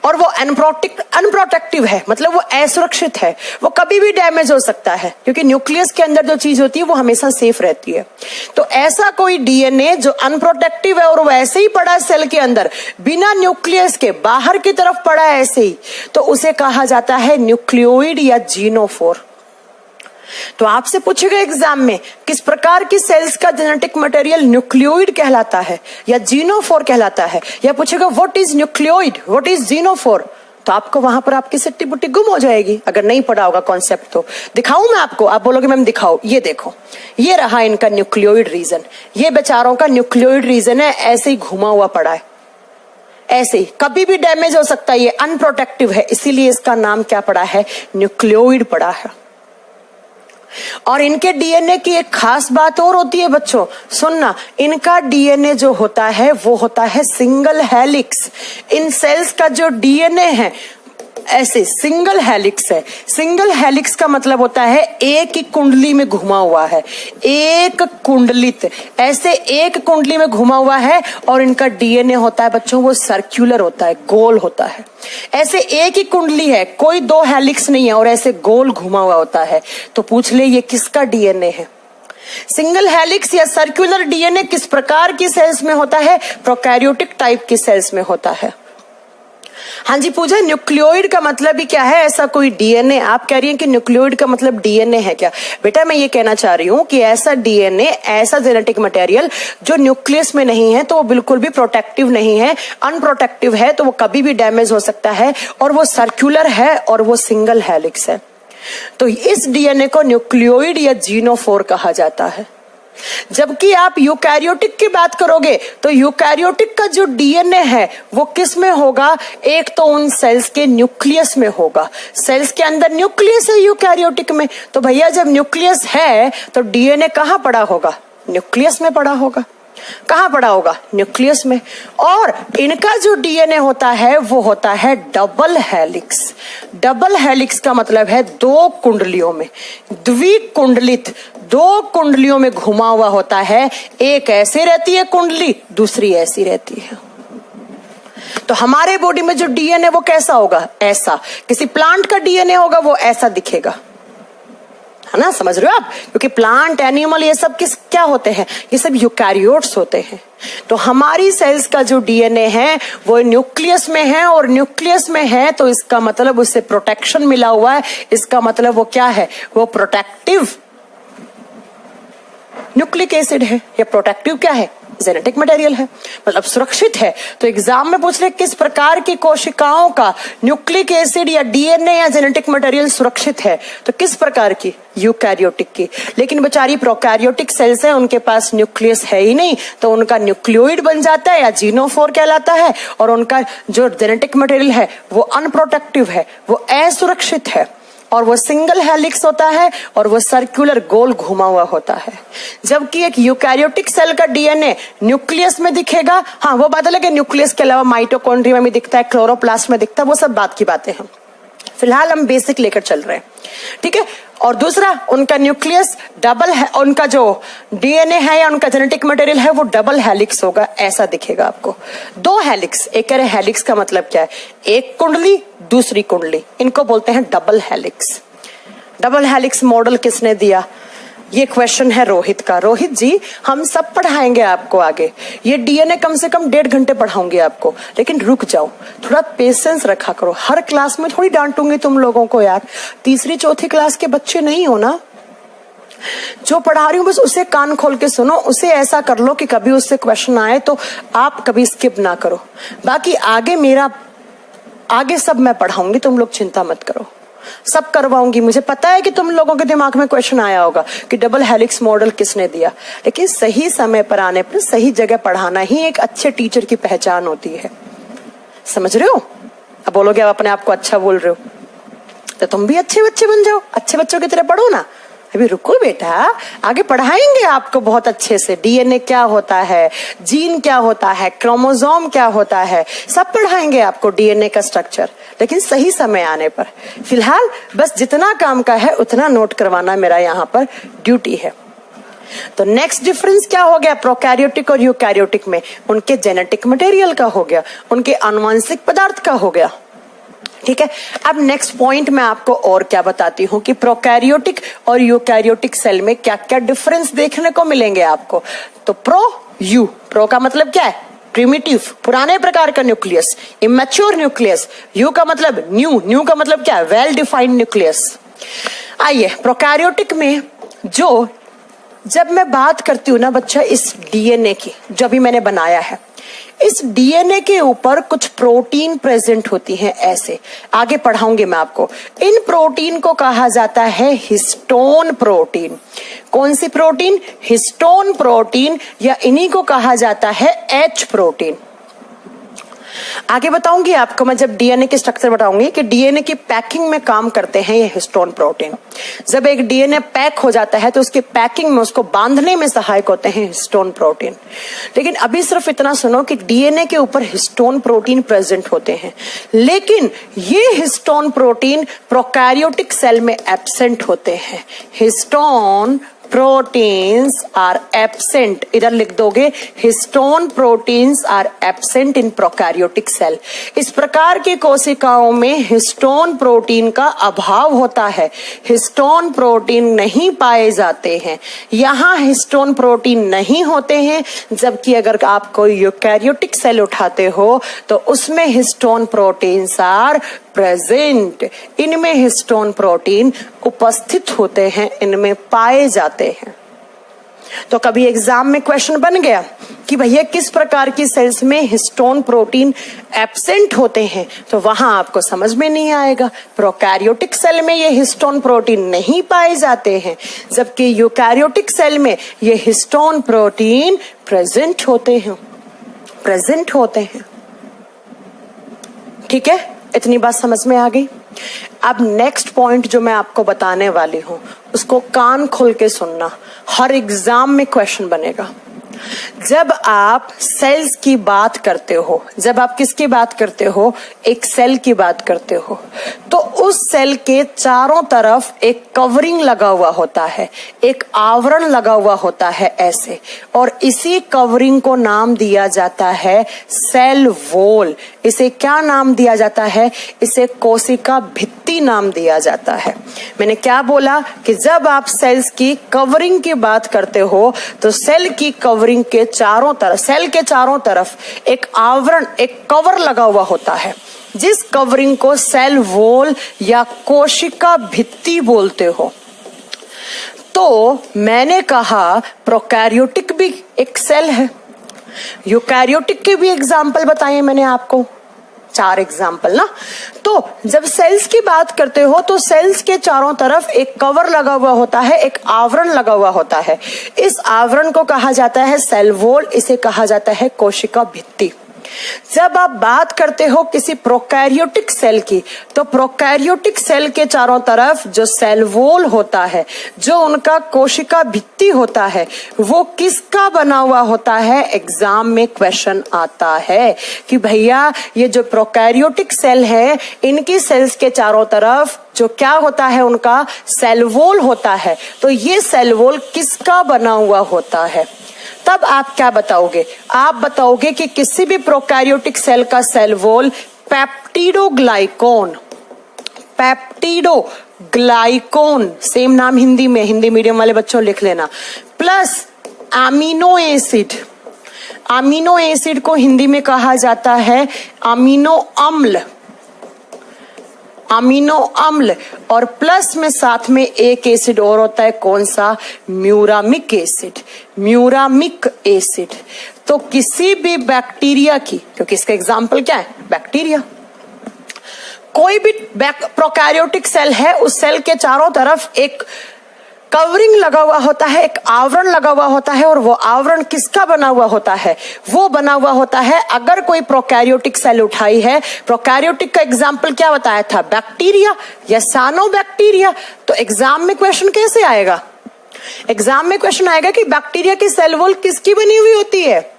और वो अनप्रोटेक्टिव है, मतलब वो असुरक्षित है, वो कभी भी डैमेज हो सकता है, क्योंकि न्यूक्लियस के अंदर जो चीज होती है वो हमेशा सेफ रहती है। तो ऐसा कोई डीएनए जो अनप्रोटेक्टिव है और वो ऐसे ही पड़ा सेल के अंदर बिना न्यूक्लियस के बाहर की तरफ पड़ा है ऐसे ही, तो उसे कहा जाता है न्यूक्लियोइड या जीनोफोर। तो आपसे पूछेगा एग्जाम में किस प्रकार की सेल्स का जेनेटिक मटेरियल न्यूक्लियोइड कहलाता है या जीनोफोर कहलाता है, या पूछेगा what is nucleoid, what is genophore, तो आपको वहां पर आपकी सिट्टी बुट्टी गुम हो जाएगी अगर नहीं पढ़ा होगा कॉन्सेप्ट। तो दिखाऊं मैं आपको, आप बोलोगे मैम दिखाओ, ये देखो, ये रहा इनका न्यूक्लियोइड रीजन, ये बेचारों का न्यूक्लियोइड रीजन है, ऐसे ही घुमा हुआ पड़ा है, ऐसे ही कभी भी डैमेज हो सकता है, ये अनप्रोटेक्टिव है, इसीलिए इसका नाम क्या पड़ा है, न्यूक्लियोइड पड़ा है। और इनके डीएनए की एक खास बात और होती है बच्चों, सुनना, इनका डीएनए जो होता है वो होता है सिंगल हेलिक्स। इन सेल्स का जो डीएनए है ऐसे सिंगल हेलिक्स है। सिंगल हेलिक्स का मतलब होता है एक ही कुंडली में घुमा हुआ है, एक कुंडलित, ऐसे एक कुंडली में घुमा हुआ है, और इनका डीएनए होता है बच्चों वो सर्कुलर होता है, गोल होता है, ऐसे एक ही कुंडली है, कोई दो हेलिक्स नहीं है, और ऐसे गोल घुमा हुआ होता है। तो पूछ ले ये किसका डीएनए है? सिंगल हेलिक्स या सर्कुलर डीएनए किस प्रकार की सेल्स में होता है? प्रोकैरियोटिक टाइप की सेल्स में होता है। हाँ जी पूजा, न्यूक्लियोइड का मतलब ही क्या है? ऐसा कोई डीएनए, आप कह रही हैं कि न्यूक्लियोइड का मतलब डीएनए है क्या? बेटा मैं ये कहना चाह रही हूँ कि ऐसा डीएनए, ऐसा जेनेटिक मटेरियल जो न्यूक्लियस में नहीं है तो वो बिल्कुल भी प्रोटेक्टिव नहीं है, अनप्रोटेक्टिव है, तो वो कभी भी डैमेज हो सकता है, और वो सर्कुलर है और वो सिंगल हेलिक्स है। तो इस डीएनए को न्यूक्लियोइड या जीनोफोर कहा जाता है। जबकि आप यूकैरियोटिक की बात करोगे तो यूकैरियोटिक का जो डीएनए है वो किस में होगा? एक तो उन सेल्स के न्यूक्लियस में होगा, सेल्स के अंदर न्यूक्लियस है यूकैरियोटिक में, तो भैया जब न्यूक्लियस है तो डीएनए कहाँ पड़ा होगा? न्यूक्लियस में पड़ा होगा। कहां पड़ा होगा? न्यूक्लियस में। और इनका जो डीएनए होता है वो होता है डबल हेलिक्स। डबल हेलिक्स का मतलब है दो कुंडलियों में, द्विकुंडलित, दो कुंडलियों में घुमा हुआ होता है। एक ऐसे रहती है कुंडली, दूसरी ऐसी रहती है। तो हमारे बॉडी में जो डीएनए वो कैसा होगा? ऐसा। किसी प्लांट का डीएनए होगा वो ऐसा दिखेगा, है ना? समझ रहे हो आप? क्योंकि प्लांट, एनिमल, ये सब क्या होते हैं? ये सब यूकैरियोट्स होते हैं। तो हमारी सेल्स का जो डीएनए है वो न्यूक्लियस में है, और न्यूक्लियस में है तो इसका मतलब उससे प्रोटेक्शन मिला हुआ है। इसका मतलब वो क्या है? वो प्रोटेक्टिव न्यूक्लिक एसिड है। या प्रोटेक्टिव क्या है? जेनेटिक मटेरियल है, मतलब सुरक्षित है। तो एग्जाम में पूछ रहे किस प्रकार की कोशिकाओं का न्यूक्लिक एसिड या डीएनए या जेनेटिक मटेरियल सुरक्षित है, तो किस प्रकार की? यूकैरियोटिक की। लेकिन बेचारी प्रोकैरियोटिक सेल्स है, उनके पास न्यूक्लियस है ही नहीं, तो उनका न्यूक्लियोइड बन जाता है या जीनोफोर कहलाता है, और उनका जो जेनेटिक मटेरियल है वो अनप्रोटेक्टिव है, वो असुरक्षित है, और वो सिंगल हेलिक्स होता है, और वो सर्कुलर गोल घुमा हुआ होता है। जबकि एक यूकैरियोटिक सेल का डीएनए न्यूक्लियस में दिखेगा। हाँ, वो बात अलग है, न्यूक्लियस के अलावा माइटोकॉन्ड्रिया में दिखता है, क्लोरोप्लास्ट में दिखता है, वो सब बात की बातें हैं। फिलहाल हम बेसिक लेकर चल रहे हैं, ठीक है। और दूसरा, उनका न्यूक्लियस डबल है, उनका जो डीएनए है या उनका जेनेटिक मटेरियल है वो डबल हेलिक्स होगा, ऐसा दिखेगा आपको। दो हेलिक्स, एक कह रहे हेलिक्स का मतलब क्या है? एक कुंडली, दूसरी कुंडली, इनको बोलते हैं double helix. Double helix model किसने दिया? ये क्वेश्चन है रोहित का। रोहित जी, हम सब पढ़ाएंगे आपको आगे, ये डीएनए कम से कम 1.5 घंटे पढ़ाऊंगी आपको, लेकिन रुक जाओ, थोड़ा पेशेंस रखा करो। हर क्लास में थोड़ी डांटूंगी तुम लोगों को यार, तीसरी चौथी क्लास के बच्चे नहीं हो ना। जो पढ़ा रही हूं बस उसे कान खोल के सुनो, उसे ऐसा कर लो कि कभी उससे क्वेश्चन आए तो आप कभी स्किप ना करो। बाकी आगे सब मैं पढ़ाऊंगी, तुम लोग चिंता मत करो, सब करवाऊंगी। मुझे पता है कि तुम लोगों के दिमाग में क्वेश्चन आया होगा कि डबल हेलिक्स मॉडल किसने दिया, लेकिन सही समय पर आने पर सही जगह पढ़ाना ही एक अच्छे टीचर की पहचान होती है। समझ रहे हो? अब बोलोगे आप अपने आप को अच्छा बोल रहे हो, तो तुम भी अच्छे बच्चे बन जाओ, अच्छे बच्चों की तरह पढ़ो ना। अभी रुको बेटा, आगे पढ़ाएंगे आपको बहुत अच्छे से। डीएनए क्या होता है, जीन क्या होता है, क्रोमोसोम क्या होता है, सब पढ़ाएंगे आपको, डीएनए का स्ट्रक्चर, लेकिन सही समय आने पर। फिलहाल बस जितना काम का है उतना नोट करवाना मेरा यहाँ पर ड्यूटी है। तो नेक्स्ट डिफरेंस क्या हो गया प्रोकैरियोटिक और यूकैरियोटिक में? उनके जेनेटिक मटेरियल का हो गया, उनके आनुवंशिक पदार्थ का हो गया, ठीक है। अब नेक्स्ट पॉइंट मैं आपको और क्या बताती हूं कि प्रोकैरियोटिक और यूकैरियोटिक सेल में क्या क्या डिफरेंस देखने को मिलेंगे आपको। तो प्रो का मतलब क्या है? प्रिमिटिव, पुराने प्रकार का न्यूक्लियस, इमैच्योर न्यूक्लियस। यू का मतलब न्यू का मतलब क्या है? Well defined nucleus. आइए प्रोकैरियोटिक में जब मैं बात करती हूं ना बच्चा इस डीएनए की, जो भी मैंने बनाया है, इस डीएनए के ऊपर कुछ प्रोटीन प्रेजेंट होती हैं, ऐसे आगे पढ़ाऊंगी मैं आपको। इन प्रोटीन को कहा जाता है हिस्टोन प्रोटीन। कौन सी प्रोटीन? हिस्टोन प्रोटीन, या इन्हीं को कहा जाता है एच प्रोटीन। आगे बताऊंगी आपको मैं, जब डीएनए की स्ट्रक्चर बताऊंगी कि डीएनए की पैकिंग में काम करते हैं ये हिस्टोन प्रोटीन। जब एक डीएनए पैक हो जाता है तो उसकी पैकिंग में, उसको बांधने में सहायक होते हैं हिस्टोन प्रोटीन। लेकिन अभी सिर्फ इतना सुनो कि डीएनए के ऊपर हिस्टोन प्रोटीन प्रेजेंट होते हैं, लेकिन ये हिस्टोन प्रोटीन प्रोकैरियोटिक सेल में एब्सेंट होते हैं। हिस्टोन प्रोटीन्स आर एब्सेंट, इधर लिख दोगे, histone proteins are absent in prokaryotic cell. इस प्रकार की कोशिकाओं में हिस्टोन प्रोटीन का अभाव होता है, हिस्टोन प्रोटीन नहीं पाए जाते हैं। यहां हिस्टोन प्रोटीन नहीं होते हैं, जबकि अगर आप कोई यूकैरियोटिक सेल उठाते हो तो उसमें हिस्टोन प्रोटीन्स आर प्रेजेंट। इनमें हिस्टोन प्रोटीन उपस्थित होते हैं, इनमें पाए जाते हैं। तो कभी एग्जाम में क्वेश्चन बन गया कि भैया किस प्रकार की सेल्स में हिस्टोन प्रोटीन एब्सेंट होते हैं, तो वहां आपको समझ में नहीं आएगा। प्रोकैरियोटिक सेल में ये हिस्टोन प्रोटीन नहीं पाए जाते हैं, जबकि यूकैरियोटिक सेल में ये हिस्टोन प्रोटीन प्रेजेंट होते हैं। ठीक है, इतनी बात समझ में आ गई। अब नेक्स्ट पॉइंट जो मैं आपको बताने वाली हूं उसको कान खोल के सुनना, हर एग्जाम में क्वेश्चन बनेगा। जब आप सेल्स की बात करते हो, जब आप किसकी बात करते हो, एक सेल की बात करते हो, तो उस सेल के चारों तरफ एक कवरिंग लगा हुआ होता है, एक आवरण लगा हुआ होता है ऐसे, और इसी कवरिंग को नाम दिया जाता है सेल वॉल। इसे क्या नाम दिया जाता है? इसे कोशिका भित्ति नाम दिया जाता है। मैंने क्या बोला कि जब आप सेल्स की कवरिंग की बात करते हो तो सेल की कवरिंग के चारों तरफ, सेल के चारों तरफ एक आवरण, एक कवर लगा हुआ होता है, जिस कवरिंग को सेल वॉल या कोशिका भित्ति बोलते हो। तो मैंने कहा प्रोकैरियोटिक भी एक सेल है, यूकैरियोटिक के भी एग्जाम्पल बताए मैंने आपको, 4 एग्जाम्पल ना। तो जब सेल्स की बात करते हो तो सेल्स के चारों तरफ एक कवर लगा हुआ होता है, एक आवरण लगा हुआ होता है। इस आवरण को कहा जाता है सेल वॉल, इसे कहा जाता है कोशिका भित्ति। जब आप बात करते हो किसी प्रोकैरियोटिक सेल की, तो प्रोकैरियोटिक सेल के चारों तरफ जो सेल वॉल होता है, जो उनका कोशिका भित्ति होता है, वो किसका बना हुआ होता है? एग्जाम में क्वेश्चन आता है कि भैया ये जो प्रोकैरियोटिक सेल है, इनकी सेल्स के चारों तरफ जो क्या होता है, उनका सेल वॉल होता है, तो ये सेल वॉल किसका बना हुआ होता है? तब आप क्या बताओगे? आप बताओगे कि किसी भी प्रोकैरियोटिक सेल का cell wall peptidoglycan, peptidoglycan same नाम हिंदी में, हिंदी मीडियम वाले बच्चों लिख लेना, plus amino acid. Amino acid को हिंदी में कहा जाता है अमीनो अम्ल, अमीनो अम्ल, और प्लस में साथ में एक एसिड और होता है, कौन सा? Muramic acid, muramic acid. तो किसी भी बैक्टीरिया की, क्योंकि इसका एग्जाम्पल क्या है? बैक्टीरिया। कोई भी प्रोकैरियोटिक सेल है, उस सेल के चारों तरफ एक कवरिंग लगा हुआ होता है, एक आवरण लगा हुआ होता है, और वो आवरण किसका बना हुआ होता है? वो बना हुआ होता है, अगर कोई प्रोकैरियोटिक सेल उठाई है, प्रोकैरियोटिक का एग्जाम्पल क्या बताया था? बैक्टीरिया या साइनोबैक्टीरिया। तो एग्जाम में क्वेश्चन कैसे आएगा? एग्जाम में क्वेश्चन आएगा कि बैक्टीरिया की सेल वॉल किसकी बनी हुई होती है?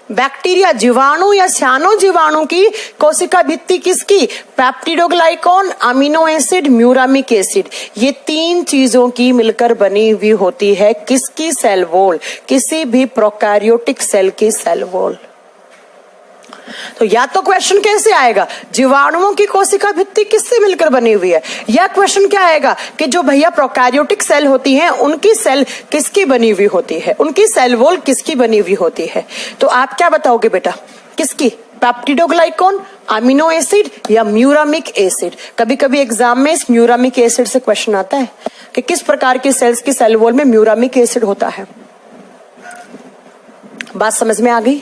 बैक्टीरिया, जीवाणु या सानो जीवाणु की कोशिका भित्ति किसकी? Peptidoglycan, amino acid, muramic acid. ये 3 चीजों की मिलकर बनी हुई होती है किसकी सेल वॉल? किसी भी प्रोकैरियोटिक सेल की सेल वॉल। तो या तो क्वेश्चन कैसे आएगा? जीवाणुओं की कोशिका भित्ति किससे मिलकर बनी हुई है? या क्वेश्चन क्या आएगा कि जो भैया प्रोकैरियोटिक सेल होती हैं, उनकी सेल किसकी बनी हुई होती है, उनकी सेल वॉल किसकी बनी हुई होती है? तो आप क्या बताओगे बेटा? किसकी? पेप्टिडोग्लाइकोन, अमीनो एसिड या म्यूरामिक एसिड? कभी कभी एग्जाम में इस म्यूरामिक एसिड से क्वेश्चन आता है कि किस प्रकार की सेल्स की सेल वॉल में म्यूरामिक एसिड होता है। बात समझ में आ गई?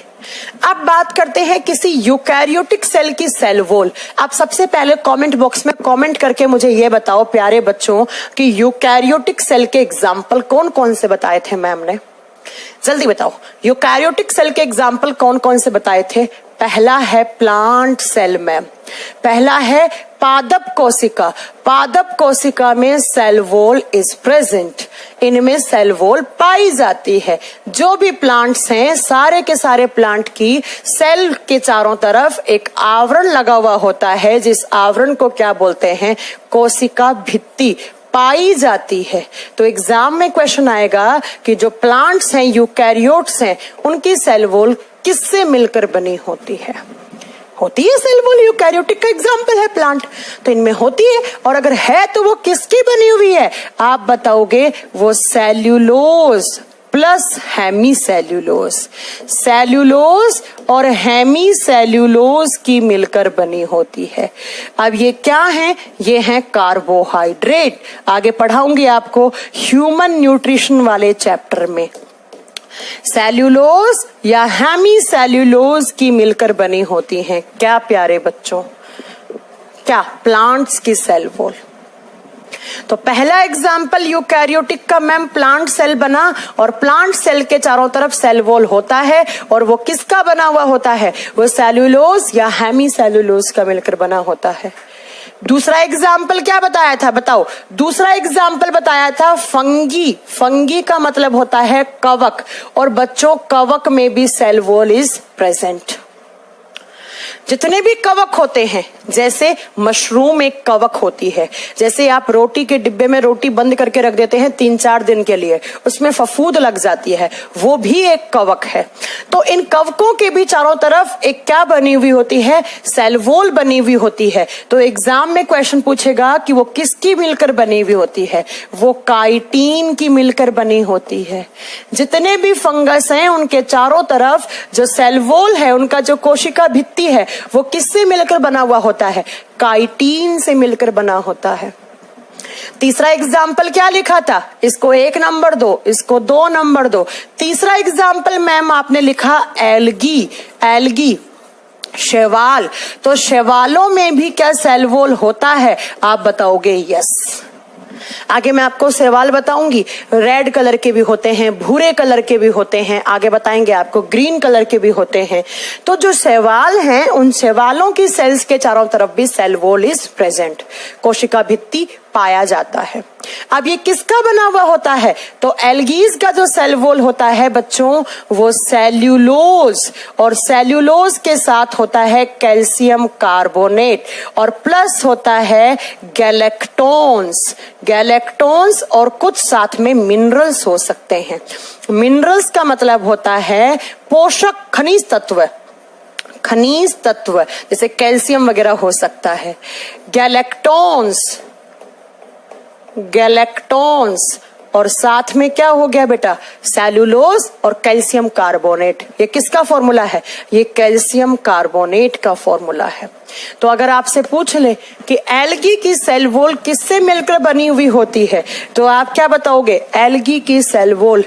अब बात करते हैं किसी यूकैरियोटिक सेल की सेल वॉल। आप सबसे पहले कमेंट बॉक्स में कमेंट करके मुझे ये बताओ प्यारे बच्चों कि यूकैरियोटिक सेल के एग्जाम्पल कौन कौन से बताए थे मैम ने? जल्दी बताओ, यूकैरियोटिक सेल के एग्जाम्पल कौन कौन से बताए थे? पहला है प्लांट सेल में, पहला है पादप कोशिका। पादप कोशिका में सेल वॉल इज प्रेजेंट, इनमें सेल वॉल पाई जाती है। जो भी प्लांट्स हैं, सारे के सारे प्लांट की सेल के चारों तरफ एक आवरण लगा हुआ होता है, जिस आवरण को क्या बोलते हैं? कोशिका भित्ति पाई जाती है। तो एग्जाम में क्वेश्चन आएगा कि जो प्लांट्स हैं, यूकैरियोट्स हैं, उनकी सेल वॉल किससे मिलकर बनी होती है? होती है सेल वॉल। यूकैरियोटिक का एग्जाम्पल है प्लांट, तो इनमें होती है, और अगर है तो वो किसकी बनी हुई है? आप बताओगे वो सेल्यूलोज प्लस हेमीसेल्यूलोज, सेल्यूलोज और हेमीसेल्यूलोज की मिलकर बनी होती है। अब ये क्या है? ये है कार्बोहाइड्रेट। आगे पढ़ाऊंगी आपको ह्यूमन न्यूट्रिशन वाले चैप्टर में। सेल्यूलोज या हेमीसेल्यूलोज की मिलकर बनी होती हैं क्या प्यारे बच्चों? क्या? प्लांट्स की सेल वॉल। तो पहला एग्जाम्पल यूकैरियोटिक का मैम प्लांट सेल बना, और प्लांट सेल के चारों तरफ सेल वॉल होता है, और वो किसका बना हुआ होता है? वो सेल्यूलोज या हेमीसेल्यूलोज का मिलकर बना होता है। दूसरा एग्जाम्पल क्या बताया था, बताओ। दूसरा एग्जाम्पल बताया था फंगी। फंगी का मतलब होता है कवक, और बच्चों कवक में भी सेल वॉल इज प्रेजेंट। जितने भी कवक होते हैं, जैसे मशरूम एक कवक होती है, जैसे आप रोटी के डिब्बे में रोटी बंद करके रख देते हैं 3-4 दिन के लिए, उसमें फफूंद लग जाती है, वो भी एक कवक है। तो इन कवकों के भी चारों तरफ एक क्या बनी हुई होती है, सेल वॉल बनी हुई होती है। तो एग्जाम में क्वेश्चन पूछेगा कि वो किसकी मिलकर बनी हुई होती है, वो काइटिन की मिलकर बनी होती है। जितने भी फंगस हैं उनके चारों तरफ जो सेल वॉल है, उनका जो कोशिका भित्ति है, वो किससे मिलकर बना हुआ होता है, काइटिन से मिलकर बना होता है। तीसरा एग्जाम्पल क्या लिखा था, इसको 1 नंबर दो, इसको 2 नंबर दो। तीसरा एग्जाम्पल मैम आपने लिखा एल्गी। एल्गी शैवाल। तो शैवालों में भी क्या सेल वॉल होता है, आप बताओगे यस। आगे मैं आपको सवाल बताऊंगी, रेड कलर के भी होते हैं, भूरे कलर के भी होते हैं, आगे बताएंगे आपको ग्रीन कलर के भी होते हैं। तो जो शैवाल हैं, उन शैवालों की सेल्स के चारों तरफ भी सेल वॉल इज प्रेजेंट, कोशिका भित्ति पाया जाता है। अब ये किसका बना हुआ होता है, तो एल्गीज का जो सेल वॉल होता है बच्चों, वो सेल्यूलोज, और सेल्यूलोज के साथ होता है कैल्शियम कार्बोनेट, और प्लस होता है गैलेक्टोन्स। गैलेक्टोन्स और कुछ साथ में मिनरल्स हो सकते हैं। मिनरल्स का मतलब होता है पोषक खनिज तत्व, खनिज तत्व जैसे कैल्शियम वगैरह हो सकता है। गैलेक्टोन्स, गैलेक्टोन्स और साथ में क्या हो गया बेटा, सेल्यूलोज और कैल्शियम कार्बोनेट। ये किसका फॉर्मूला है, ये कैल्शियम कार्बोनेट का फॉर्मूला है। तो अगर आपसे पूछ ले कि एल्गी की सेल वॉल किससे मिलकर बनी हुई होती है, तो आप क्या बताओगे, एल्गी की cell wall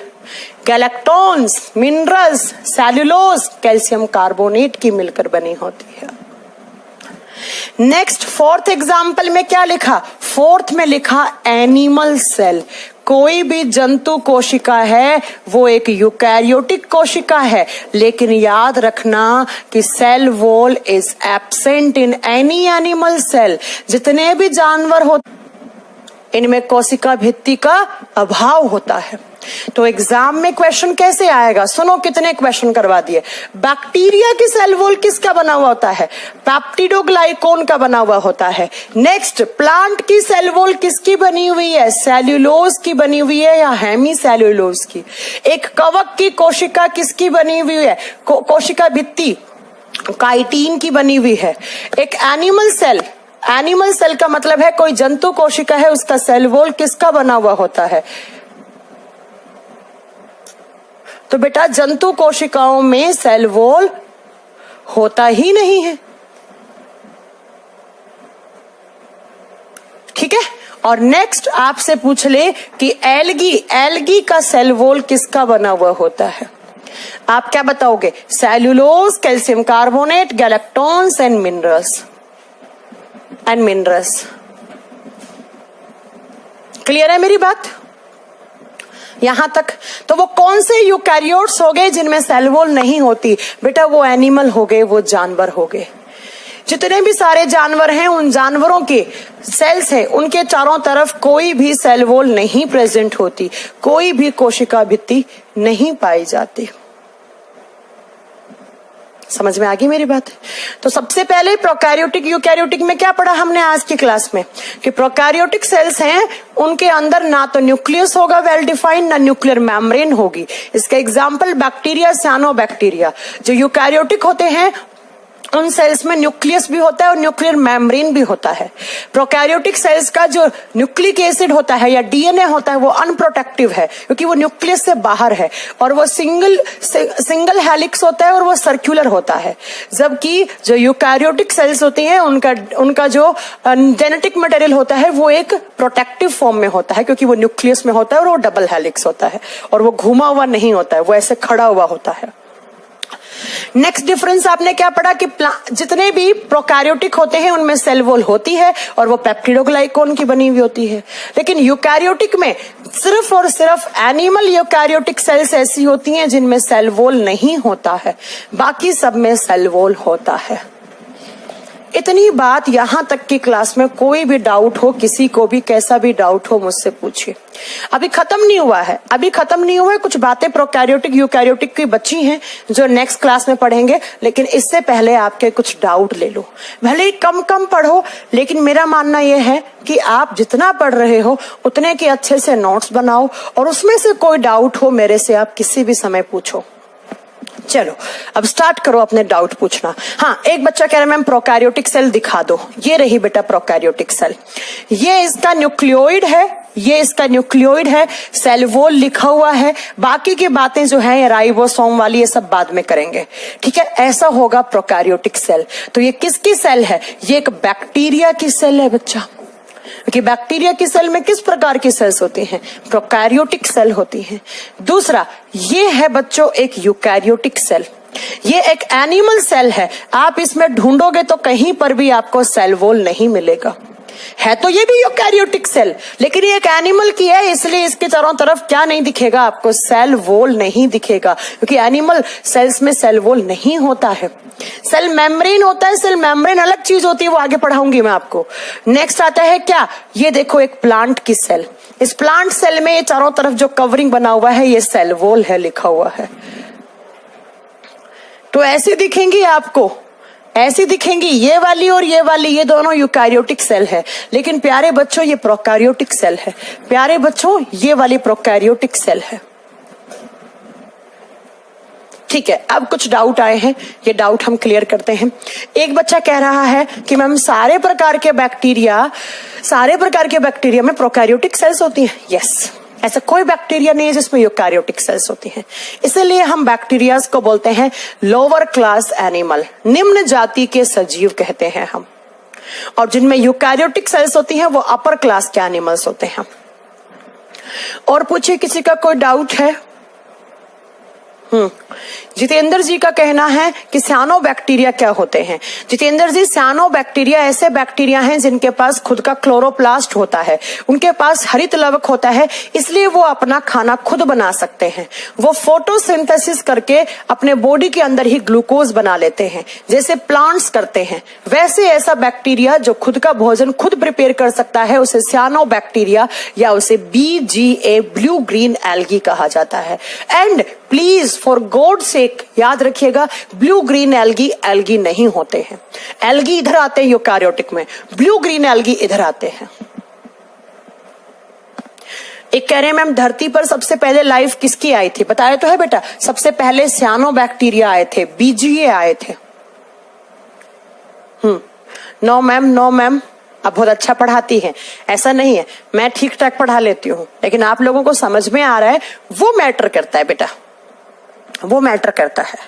galactans, minerals, cellulose, calcium carbonate की मिलकर बनी होती है। नेक्स्ट 4th एग्जाम्पल में क्या लिखा, 4th में लिखा एनिमल सेल। कोई भी जंतु कोशिका है वो एक यूकैरियोटिक कोशिका है, लेकिन याद रखना कि cell wall is absent in any animal cell. जितने भी जानवर होते इनमें कोशिका भित्ति का अभाव होता है। तो एग्जाम में क्वेश्चन कैसे आएगा, सुनो कितने क्वेश्चन करवा दिए। बैक्टीरिया की सेल वॉल किसका बना हुआ होता है, पेप्टिडोग्लाइकोन का बना हुआ होता है। नेक्स्ट प्लांट की सेल वॉल किसकी बनी हुई है, सेल्यूलोज की बनी हुई है या हेमी सेल्यूलोज की। एक कवक की कोशिका किसकी बनी हुई है, कोशिका भित्ति काइटिन की बनी हुई है। एक एनिमल सेल, एनिमल सेल का मतलब है कोई जंतु कोशिका है, उसका सेल वॉल किसका बना हुआ होता है। तो बेटा जंतु कोशिकाओं में सेल वॉल होता ही नहीं है, ठीक है। और नेक्स्ट आपसे पूछ ले कि एल्गी, एल्गी का सेल वॉल किसका बना हुआ होता है, आप क्या बताओगे, cellulose, calcium carbonate, galactans and minerals, and minerals. Clear है मेरी बात यहां तक। तो वो कौन से यूकैरियोट्स हो गए जिनमें सेल वॉल नहीं होती, बेटा वो एनिमल हो गए, वो जानवर हो गए। जितने भी सारे जानवर हैं उन जानवरों के सेल्स हैं, उनके चारों तरफ कोई भी सेल वॉल नहीं प्रेजेंट होती, कोई भी कोशिका भित्ति नहीं पाई जाती। समझ में आ गई मेरी बात। तो सबसे पहले प्रोकैरियोटिक यूकैरियोटिक में क्या पढ़ा हमने आज की क्लास में, कि प्रोकैरियोटिक सेल्स हैं उनके अंदर ना तो न्यूक्लियस होगा वेल डिफाइंड, ना न्यूक्लियर मेम्ब्रेन होगी। इसका एग्जांपल बैक्टीरिया, साइनोबैक्टीरिया। जो यूकैरियोटिक होते हैं उन सेल्स में न्यूक्लियस भी होता है और न्यूक्लियर मेम्ब्रेन भी होता है। प्रोकैरियोटिक सेल्स का जो न्यूक्लिक एसिड होता है या डीएनए होता है वो अनप्रोटेक्टिव है, क्योंकि वो न्यूक्लियस से बाहर है, और वो सिंगल हेलिक्स होता है और वो सर्कुलर होता है। जबकि जो यूकैरियोटिक सेल्स होती हैं उनका जो जेनेटिक मटेरियल होता है वो एक प्रोटेक्टिव फॉर्म में होता है, क्योंकि वो न्यूक्लियस में होता है और वो डबल हेलिक्स होता है, और वो घुमा हुआ नहीं होता है, वो ऐसे खड़ा हुआ होता है। नेक्स्ट डिफरेंस आपने क्या पढ़ा कि जितने भी प्रोकैरियोटिक होते हैं उनमें सेल वॉल होती है और वो पेप्टिडोग्लाइकोन की बनी हुई होती है, लेकिन यूकैरियोटिक में सिर्फ और सिर्फ एनिमल यूकैरियोटिक सेल्स ऐसी होती हैं जिनमें सेल वॉल नहीं होता है, बाकी सब में सेल वॉल होता है। इतनी बात यहाँ तक की क्लास में कोई भी डाउट हो, किसी को भी कैसा भी डाउट हो, मुझसे पूछिए। अभी खत्म नहीं हुआ है, अभी खत्म नहीं हुआ है। कुछ बातें प्रोकैरियोटिक यूकैरियोटिक की बची हैं जो नेक्स्ट क्लास में पढ़ेंगे, लेकिन इससे पहले आपके कुछ डाउट ले लो। भले ही कम कम पढ़ो, लेकिन मेरा मानना यह है कि आप जितना पढ़ रहे हो उतने के अच्छे से नोट्स बनाओ, और उसमें से कोई डाउट हो मेरे से आप किसी भी समय पूछो। चलो अब स्टार्ट करो अपने डाउट पूछना। हाँ, एक बच्चा कह रहा है मैम प्रोकैरियोटिक सेल दिखा दो। ये रही बेटा प्रोकैरियोटिक सेल, ये इसका न्यूक्लियोइड है, ये इसका न्यूक्लियोइड है, सेल वॉल लिखा हुआ है। बाकी की बातें जो है ये राइबोसोम वाली, ये सब बाद में करेंगे, ठीक है। ऐसा होगा प्रोकैरियोटिक सेल। तो ये किसकी सेल है? ये एक बैक्टीरिया की सेल है बच्चा। कि बैक्टीरिया की सेल में किस प्रकार की सेल्स होती हैं? प्रोकैरियोटिक सेल होती हैं। दूसरा, ये है बच्चों एक यूकैरियोटिक सेल। ये एक एनिमल सेल है, आप इसमें ढूंढोगे तो कहीं पर भी आपको सेल वॉल नहीं मिलेगा। है तो ये भी यूकैरियोटिक सेल, लेकिन ये एक एनिमल की है, इसलिए इसके चारों तरफ क्या नहीं दिखेगा आपको? सेल वॉल नहीं दिखेगा, क्योंकि एनिमल सेल्स में सेल वॉल नहीं होता है। सेल मेम्ब्रेन होता है, सेल मेम्ब्रेन अलग चीज होती है, वो आगे पढ़ाऊंगी मैं आपको। नेक्स्ट आता है क्या? ये देखो एक प्लांट की सेल। इस प्लांट सेल में ये चारों तरफ जो कवरिंग बना हुआ है ये सेल वॉल है, लिखा हुआ है। तो ऐसे दिखेंगी आपको, ऐसी दिखेंगी ये वाली और ये वाली, ये दोनों यूकैरियोटिक सेल है। लेकिन प्यारे बच्चों ये प्रोकैरियोटिक सेल है। प्यारे बच्चों ये वाली प्रोकैरियोटिक सेल है, ठीक है। अब कुछ डाउट आए हैं, ये डाउट हम क्लियर करते हैं। एक बच्चा कह रहा है कि मैम सारे प्रकार के बैक्टीरिया में प्रोकैरियोटिक सेल्स होती हैं। यस, ऐसा कोई बैक्टीरिया नहीं है जिसमें यूकैरियोटिक सेल्स होती हैं। इसीलिए हम बैक्टीरियाज को बोलते हैं लोअर क्लास एनिमल, निम्न जाति के सजीव कहते हैं हम। और जिनमें यूकैरियोटिक सेल्स होती हैं वो अपर क्लास के एनिमल्स होते हैं। और पूछिए किसी का कोई डाउट है? जितेंद्र जी का कहना है कि सियानो बैक्टीरिया क्या होते हैं। जितेंद्र जी, सियानो बैक्टीरिया ऐसे बैक्टीरिया हैं जिनके पास खुद का क्लोरोप्लास्ट होता है, उनके पास हरित लवक होता है, इसलिए वो अपना खाना खुद बना सकते हैं। वो फोटोसिंथेसिस करके अपने बॉडी के अंदर ही ग्लूकोज बना लेते हैं, जैसे प्लांट्स करते हैं। वैसे ऐसा बैक्टीरिया जो खुद का भोजन खुद प्रिपेयर कर सकता है उसे सियानो बैक्टीरिया या उसे BGA ब्लू ग्रीन एल्गी कहा जाता है। And please for God sake याद रखिएगा, ब्लू ग्रीन एल्गी नहीं होते हैं। एल्गी इधर आते हैं यूकैरियोटिक में, ब्लू ग्रीन एल्गी इधर आते हैं। एक कह रहे हैं मैम धरती पर सबसे पहले लाइफ किसकी आई थी? बताया तो है बेटा, सबसे पहले सियानो बैक्टीरिया आए थे, BGA आए थे। नो मैम, नो मैम, आप बहुत अच्छा पढ़ाती हैं। ऐसा नहीं है, मैं ठीक ठाक पढ़ा लेती हूँ, लेकिन आप लोगों को समझ में आ रहा है वो मैटर करता है बेटा, वो मैटर करता है।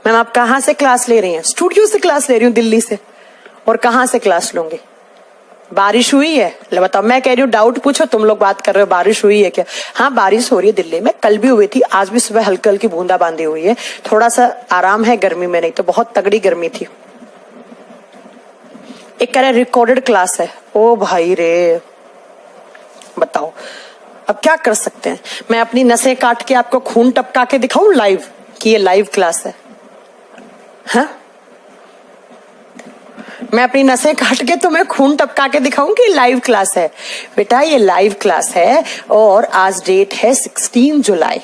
मैम आप कहाँ से क्लास ले रही हैं? स्टूडियो से क्लास ले रही हूँ, दिल्ली से। और कहाँ से क्लास लूंगी? बारिश हुई है? ले बताओ, मैं कह रही हूँ डाउट पूछो, तुम लोग बात कर रहे हो बारिश हुई है क्या? हाँ बारिश हो रही है दिल्ली में, कल भी हुई थी, आज भी सुबह हल्की हल्की बूंदाबांदी हुई है। थोड़ा सा आराम है गर्मी में, नहीं तो बहुत तगड़ी गर्मी थी। एक कह रहा है रिकॉर्डेड क्लास है। ओ भाई रे, बताओ अब क्या कर सकते हैं? मैं अपनी नसें काट के आपको खून टपका के दिखाऊं लाइव कि ये लाइव क्लास है? हाँ, मैं अपनी नसें काट के तुम्हें खून टपका के दिखाऊं कि लाइव क्लास है? बेटा ये लाइव क्लास है, और आज डेट है 16 जुलाई,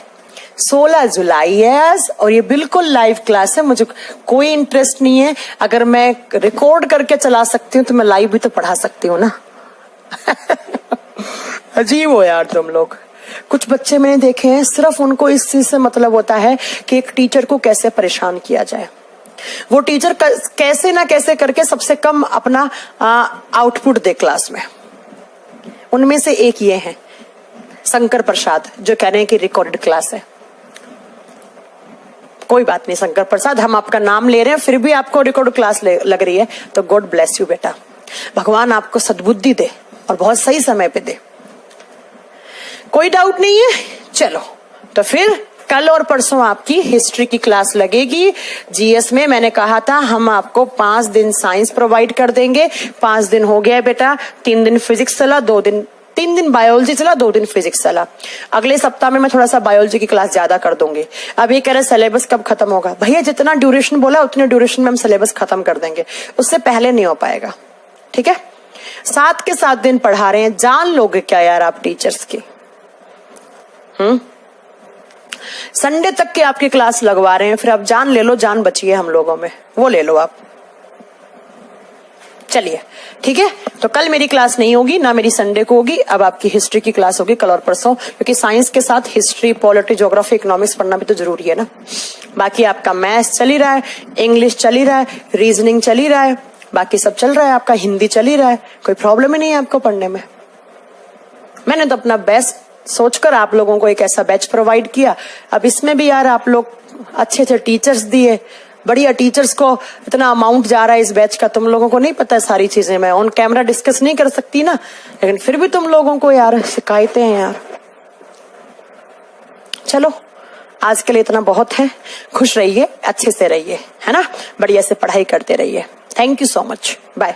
16 जुलाई है आज, और ये बिल्कुल लाइव क्लास है। मुझे कोई इंटरेस्ट नहीं है, अगर मैं रिकॉर्ड करके चला सकती हूँ तो मैं लाइव भी तो पढ़ा सकती हूँ ना। अजीब हो यार तुम लोग। कुछ बच्चे मैंने देखे हैं, सिर्फ उनको इस चीज से मतलब होता है कि एक टीचर को कैसे परेशान किया जाए। वो टीचर कैसे ना कैसे करके सबसे कम अपना आउटपुट दे क्लास में। उनमें से एक ये है शंकर प्रसाद, जो कह रहे हैं कि रिकॉर्डेड क्लास है। कोई बात नहीं शंकर प्रसाद, हम आपका नाम ले रहे हैं, फिर भी आपको रिकॉर्ड क्लास लग रही है, तो गॉड ब्लेस यू बेटा। भगवान आपको सद्बुद्धि दे और बहुत सही समय पे दे। कोई डाउट नहीं है? चलो तो फिर कल और परसों आपकी हिस्ट्री की क्लास लगेगी। जीएस में मैंने कहा था हम आपको 5 दिन साइंस प्रोवाइड कर देंगे। 5 दिन हो गया बेटा, 3 दिन फिजिक्स चला, 2 दिन 3 दिन बायोलॉजी चला, 2 दिन फिजिक्स चला। अगले सप्ताह में मैं थोड़ा सा बायोलॉजी की क्लास ज्यादा कर दूंगी। अब ये कह रहे सिलेबस कब खत्म होगा? भैया जितना ड्यूरेशन बोला उतने ड्यूरेशन में हम सिलेबस खत्म कर देंगे, उससे पहले नहीं हो पाएगा। ठीक है, 7 के 7 दिन पढ़ा रहे हैं, जान लोगे क्या यार आप टीचर्स की? संडे तक की आपकी क्लास लगवा रहे हैं, फिर आप जान ले लो, जान बची है हम लोगों में, वो ले लो आप। चलिए ठीक है, तो कल मेरी क्लास नहीं होगी, ना मेरी संडे को होगी। अब आपकी हिस्ट्री की क्लास होगी कल और परसों, क्योंकि साइंस के साथ हिस्ट्री, पॉलिटी, ज्योग्राफी, इकोनॉमिक्स पढ़ना भी तो जरूरी है ना। बाकी आपका मैथ्स चल ही रहा है, इंग्लिश चल ही रहा है, रीजनिंग चल ही रहा है, बाकी सब चल रहा है, आपका हिंदी चल ही रहा है, कोई प्रॉब्लम ही नहीं है आपको पढ़ने में। मैंने तो अपना बेस्ट सोचकर आप लोगों को एक ऐसा बैच प्रोवाइड किया। अब इसमें भी यार आप लोग अच्छे अच्छे टीचर्स दिए, बढ़िया टीचर्स को इतना अमाउंट जा रहा है इस बैच का, तुम लोगों को नहीं पता है सारी चीजें, मैं ऑन कैमरा डिस्कस नहीं कर सकती ना, लेकिन फिर भी तुम लोगों को यार शिकायतें हैं यार। चलो आज के लिए इतना बहुत है, खुश रहिए, अच्छे से रहिए, है ना, बढ़िया से पढ़ाई करते रहिए। Thank you so much, bye.